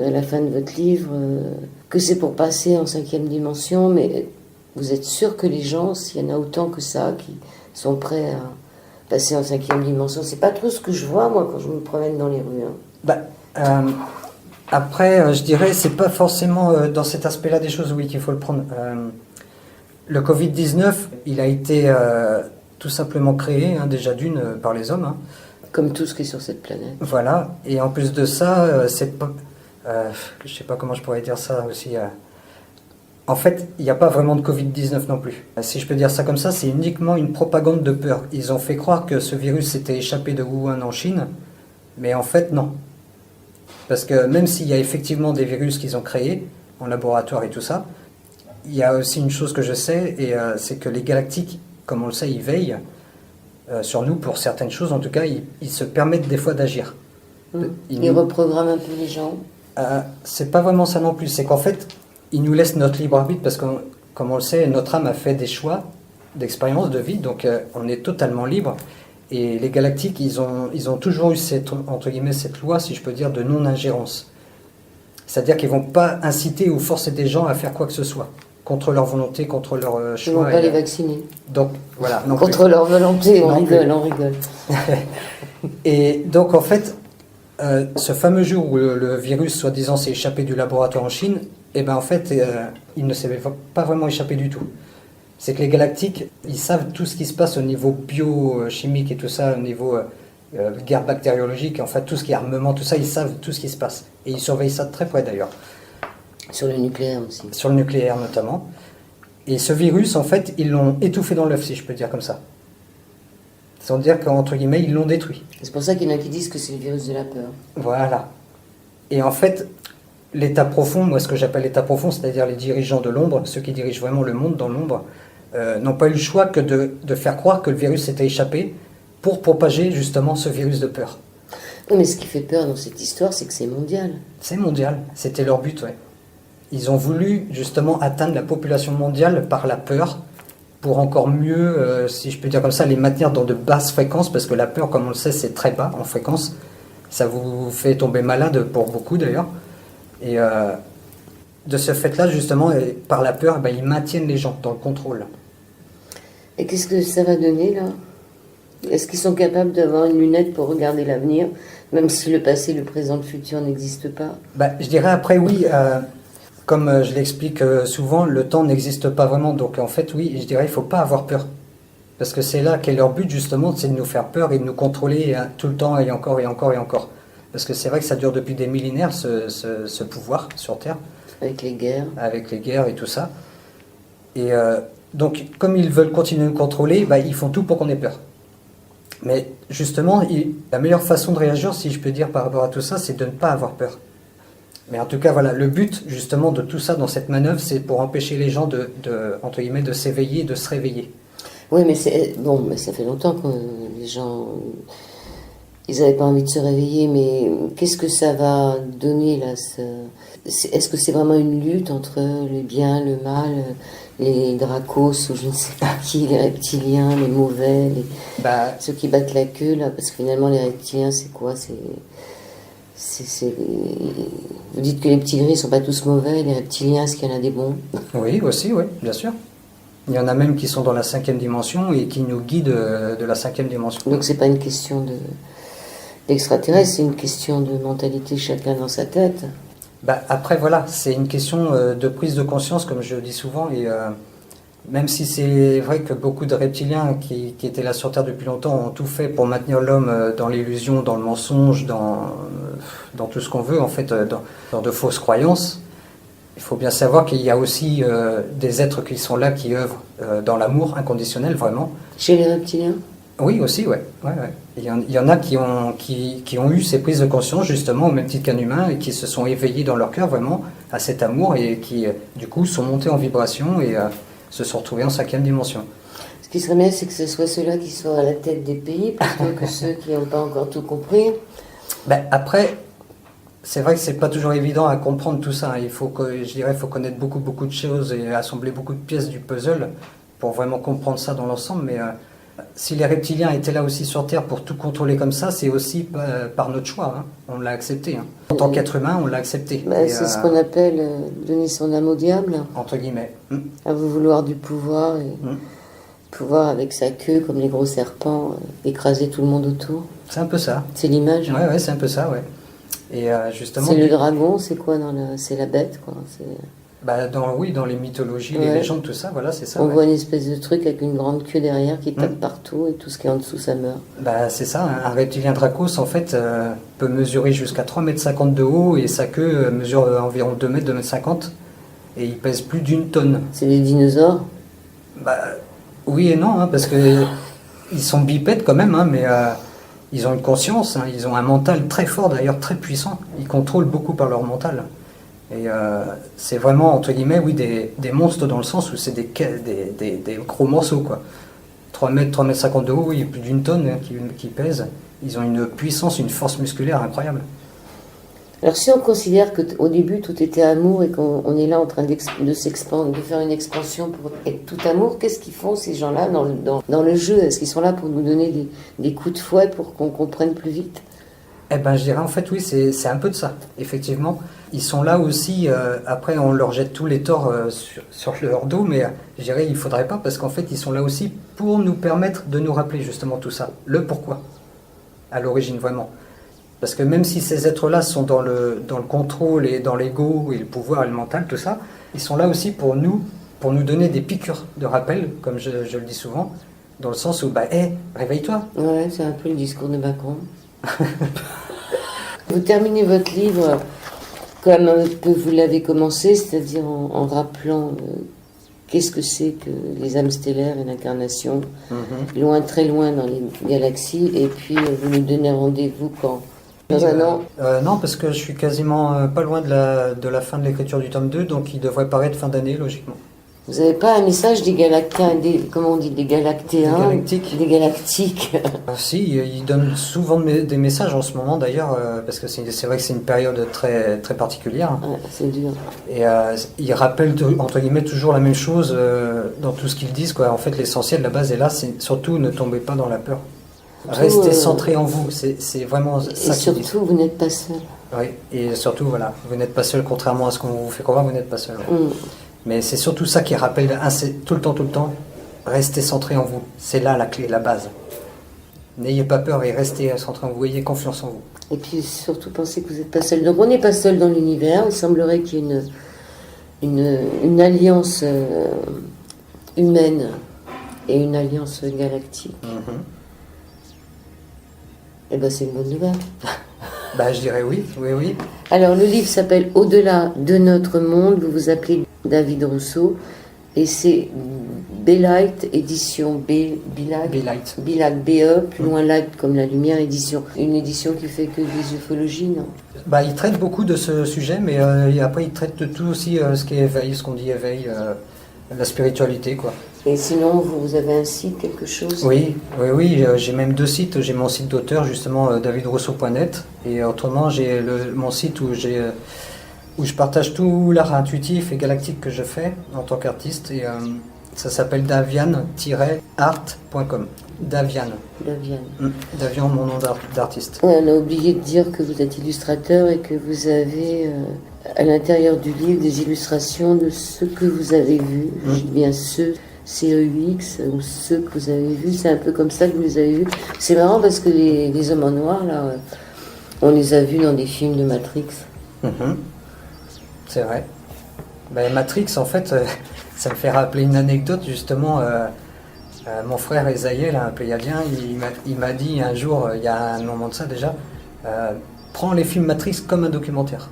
à la fin de votre livre, que c'est pour passer en 5e dimension, mais vous êtes sûr que les gens, s'il y en a autant que ça, qui sont prêts à passer en 5e dimension, c'est pas trop ce que je vois, moi, quand je me promène dans les rues. Après, je dirais, c'est pas forcément dans cet aspect-là des choses, oui, qu'il faut le prendre. Le Covid-19, il a été tout simplement créé, déjà d'une, par les hommes. Comme tout ce qui est sur cette planète. Voilà, et en plus de ça, c'est pas... je sais pas comment je pourrais dire ça aussi. En fait, il n'y a pas vraiment de Covid-19 non plus. Si je peux dire ça comme ça, c'est uniquement une propagande de peur. Ils ont fait croire que ce virus s'était échappé de Wuhan en Chine, mais en fait, non. Parce que même s'il y a effectivement des virus qu'ils ont créés en laboratoire et tout ça, il y a aussi une chose que je sais, et c'est que les galactiques, comme on le sait, ils veillent sur nous pour certaines choses. En tout cas, ils se permettent des fois d'agir. Ils reprogramment un peu les gens. C'est pas vraiment ça non plus. C'est qu'en fait, ils nous laissent notre libre arbitre parce que, comme on le sait, notre âme a fait des choix d'expérience de vie, donc on est totalement libre. Et les galactiques, ils ont toujours eu cette, entre guillemets, cette loi, si je peux dire, de non-ingérence. C'est-à-dire qu'ils ne vont pas inciter ou forcer des gens à faire quoi que ce soit, contre leur volonté, contre leur choix. Ils ne vont pas les vacciner. Donc, voilà. Contre leur volonté, on rigole. Et donc, en fait, ce fameux jour où le virus, soi-disant, s'est échappé du laboratoire en Chine, eh ben, en fait, il ne s'est pas vraiment échappé du tout. C'est que les galactiques, ils savent tout ce qui se passe au niveau biochimique et tout ça, au niveau guerre bactériologique, en fait tout ce qui est armement, tout ça, ils savent tout ce qui se passe. Et ils surveillent ça de très près d'ailleurs. Sur le nucléaire aussi. Sur le nucléaire notamment. Et ce virus, en fait, ils l'ont étouffé dans l'œuf, si je peux dire comme ça. Sans dire qu'entre guillemets, ils l'ont détruit. C'est pour ça qu'il y en a qui disent que c'est le virus de la peur. Voilà. Et en fait, l'état profond, moi ce que j'appelle l'état profond, c'est-à-dire les dirigeants de l'ombre, ceux qui dirigent vraiment le monde dans l'ombre, n'ont pas eu le choix que de faire croire que le virus s'était échappé pour propager justement ce virus de peur. Oui, mais ce qui fait peur dans cette histoire, c'est que c'est mondial. C'est mondial, c'était leur but, ouais. Ils ont voulu justement atteindre la population mondiale par la peur, pour encore mieux, si je peux dire comme ça, les maintenir dans de basses fréquences, parce que la peur, comme on le sait, c'est très bas en fréquence. Ça vous fait tomber malade pour beaucoup d'ailleurs. Et de ce fait-là, justement, par la peur, ils maintiennent les gens dans le contrôle. Et qu'est-ce que ça va donner, là ? Est-ce qu'ils sont capables d'avoir une lunette pour regarder l'avenir, même si le passé, le présent, le futur n'existent pas ? Je dirais après, oui. Comme je l'explique souvent, le temps n'existe pas vraiment. Donc, en fait, oui, je dirais, il ne faut pas avoir peur. Parce que c'est là qu'est leur but, justement, c'est de nous faire peur et de nous contrôler tout le temps et encore et encore et encore. Parce que c'est vrai que ça dure depuis des millénaires, ce pouvoir sur Terre. Avec les guerres. Avec les guerres et tout ça. Et donc, comme ils veulent continuer de nous contrôler, ils font tout pour qu'on ait peur. Mais justement, la meilleure façon de réagir, si je peux dire par rapport à tout ça, c'est de ne pas avoir peur. Mais en tout cas, voilà, le but justement de tout ça dans cette manœuvre, c'est pour empêcher les gens entre guillemets, de s'éveiller, de se réveiller. Oui, mais mais ça fait longtemps que les gens, ils n'avaient pas envie de se réveiller, mais qu'est-ce que ça va donner là est-ce que c'est vraiment une lutte entre le bien, le mal, les dracos ou je ne sais pas qui, les reptiliens, les mauvais, ceux qui battent la queue là, parce que finalement les reptiliens c'est quoi? Vous dites que les petits gris sont pas tous mauvais, les reptiliens, est-ce qu'il y en a des bons? Oui, aussi, oui, bien sûr. Il y en a même qui sont dans la 5e dimension et qui nous guident de la 5e dimension. Donc c'est pas une question d'extraterrestre, c'est une question de mentalité chacun dans sa tête. Après voilà, c'est une question de prise de conscience comme je dis souvent et même si c'est vrai que beaucoup de reptiliens qui étaient là sur Terre depuis longtemps ont tout fait pour maintenir l'homme dans l'illusion, dans le mensonge, dans tout ce qu'on veut en fait, dans de fausses croyances. Il faut bien savoir qu'il y a aussi des êtres qui sont là, qui œuvrent dans l'amour inconditionnel, vraiment. Chez les reptiliens? Oui, aussi, ouais. Il y en a qui ont eu ces prises de conscience, justement, au même titre qu'un humain, et qui se sont éveillés dans leur cœur, vraiment, à cet amour, et qui, du coup, sont montés en vibration et se sont retrouvés en 5e dimension. Ce qui serait bien, c'est que ce soit ceux-là qui soient à la tête des pays, plutôt que ceux qui n'ont pas encore tout compris. Après... C'est vrai que c'est pas toujours évident à comprendre tout ça. Il faut connaître beaucoup de choses et assembler beaucoup de pièces du puzzle pour vraiment comprendre ça dans l'ensemble. Mais si les reptiliens étaient là aussi sur Terre pour tout contrôler comme ça, c'est aussi par notre choix. Hein. On l'a accepté. Hein. En tant qu'être humain, on l'a accepté. C'est ce qu'on appelle donner son âme au diable. Entre guillemets. À vous vouloir du pouvoir et pouvoir avec sa queue, comme les gros serpents, écraser tout le monde autour. C'est un peu ça. C'est l'image. Ouais, c'est un peu ça, ouais. Et justement, c'est le dragon, c'est quoi c'est la bête, quoi. Dans les mythologies, les légendes, tout ça, voilà, c'est ça. On voit une espèce de truc avec une grande queue derrière qui tape partout et tout ce qui est en dessous, ça meurt. C'est ça, un reptilien dracos, en fait, peut mesurer jusqu'à 3,50 m de haut et sa queue mesure environ 2 m, 2,50 m et il pèse plus d'1 tonne. C'est des dinosaures? Oui et non, hein, parce que ils sont bipèdes quand même, hein, mais... ils ont une conscience, hein, ils ont un mental très fort d'ailleurs, très puissant. Ils contrôlent beaucoup par leur mental. Et c'est vraiment, entre guillemets, oui, des monstres dans le sens où c'est des gros morceaux, quoi. 3 mètres, 3,50 m de haut, il y a plus d'1 tonne hein, qui pèsent. Ils ont une puissance, une force musculaire incroyable. Alors si on considère qu'au début tout était amour et qu'on est là en train de s'expandre, de faire une expansion pour être tout amour, qu'est-ce qu'ils font ces gens-là dans le jeu? Est-ce qu'ils sont là pour nous donner des coups de fouet pour qu'on comprenne plus vite? Je dirais en fait oui, c'est un peu de ça, effectivement. Ils sont là aussi, après on leur jette tous les torts sur leur dos, mais je dirais il ne faudrait pas parce qu'en fait ils sont là aussi pour nous permettre de nous rappeler justement tout ça, le pourquoi, à l'origine vraiment. Parce que même si ces êtres-là sont dans le contrôle et dans l'ego et le pouvoir et le mental, tout ça, ils sont là aussi pour nous donner des piqûres de rappel, comme je le dis souvent, dans le sens où, réveille-toi. Ouais, c'est un peu le discours de Macron. Vous terminez votre livre comme un peu vous l'avez commencé, c'est-à-dire en rappelant qu'est-ce que c'est que les âmes stellaires et l'incarnation, loin, très loin dans les galaxies, et puis vous nous donnez rendez-vous quand? Dans un an? Non, parce que je suis quasiment pas loin de la fin de l'écriture du tome 2, donc il devrait paraître fin d'année, logiquement. Vous n'avez pas un message des galactéens, comment on dit, des galactéens? Des galactiques. Si, ils donnent souvent des messages en ce moment d'ailleurs, parce que c'est vrai que c'est une période très, très particulière. Ouais, c'est dur. Et ils rappellent, entre guillemets, toujours la même chose dans tout ce qu'ils disent, quoi. En fait, l'essentiel, la base est là, c'est surtout ne tombez pas dans la peur. Restez centré en vous, c'est vraiment ça. Et surtout, vous n'êtes pas seul. Oui, et surtout, voilà, vous n'êtes pas seul, contrairement à ce qu'on vous fait croire, vous n'êtes pas seul. Ouais. Mais c'est surtout ça qui rappelle tout le temps, restez centré en vous. C'est là la clé, la base. N'ayez pas peur et restez centré en vous, ayez confiance en vous. Et puis surtout, pensez que vous n'êtes pas seul. Donc on n'est pas seul dans l'univers, il semblerait qu'il y ait une alliance humaine et une alliance galactique. Et c'est une bonne nouvelle. Je dirais oui. Alors le livre s'appelle Au-delà de notre monde, vous vous appelez David Rousseau, et c'est Belight, édition Belight. Belight. Belight, BE, plus loin Light comme la lumière, édition. Une édition qui fait que des ufologies, non? Bah, il traite beaucoup de ce sujet, mais et après il traite de tout aussi, ce qui est éveil, ce qu'on dit éveil, la spiritualité, quoi. Et sinon, vous avez un site, quelque chose? Oui, j'ai même 2 sites. J'ai mon site d'auteur, justement, davidrousseau.net, et autrement, j'ai mon site où je partage tout l'art intuitif et galactique que je fais en tant qu'artiste, et ça s'appelle davian-art.com. Davian. Davian, mon nom d'artiste. Ouais, on a oublié de dire que vous êtes illustrateur et que vous avez à l'intérieur du livre des illustrations de ce que vous avez vu. Je dis bien ceux, CEUX, ou ceux que vous avez vus. C'est un peu comme ça que vous les avez vus. C'est marrant parce que les hommes en noir, là, on les a vus dans des films de Matrix. C'est vrai. Ben, Matrix, en fait, ça me fait rappeler une anecdote, justement. Mon frère Esaïel, un pléiadien, il m'a dit un jour, il y a un moment de ça déjà, prends les films Matrix comme un documentaire.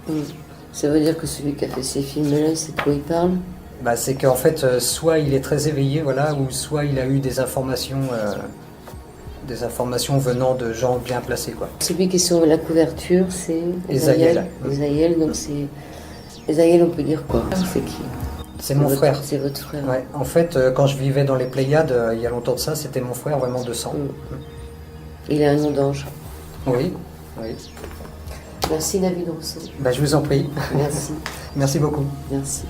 Ça veut dire que celui qui a fait ces films-là, c'est de quoi il parle? Bah, c'est qu'en fait, soit il est très éveillé, voilà, ou soit il a eu des informations venant de gens bien placés, quoi. Celui qui est sur la couverture, c'est Esaïel. Esaïel, donc c'est... Esaïel, on peut dire quoi? C'est qui? C'est mon frère. C'est votre frère. Ouais. En fait, quand je vivais dans les Pléiades, il y a longtemps de ça, c'était mon frère, vraiment de sang. Il a un nom d'ange. Oui. Merci David Rousseau. Bah, je vous en prie. Merci. Merci beaucoup. Merci.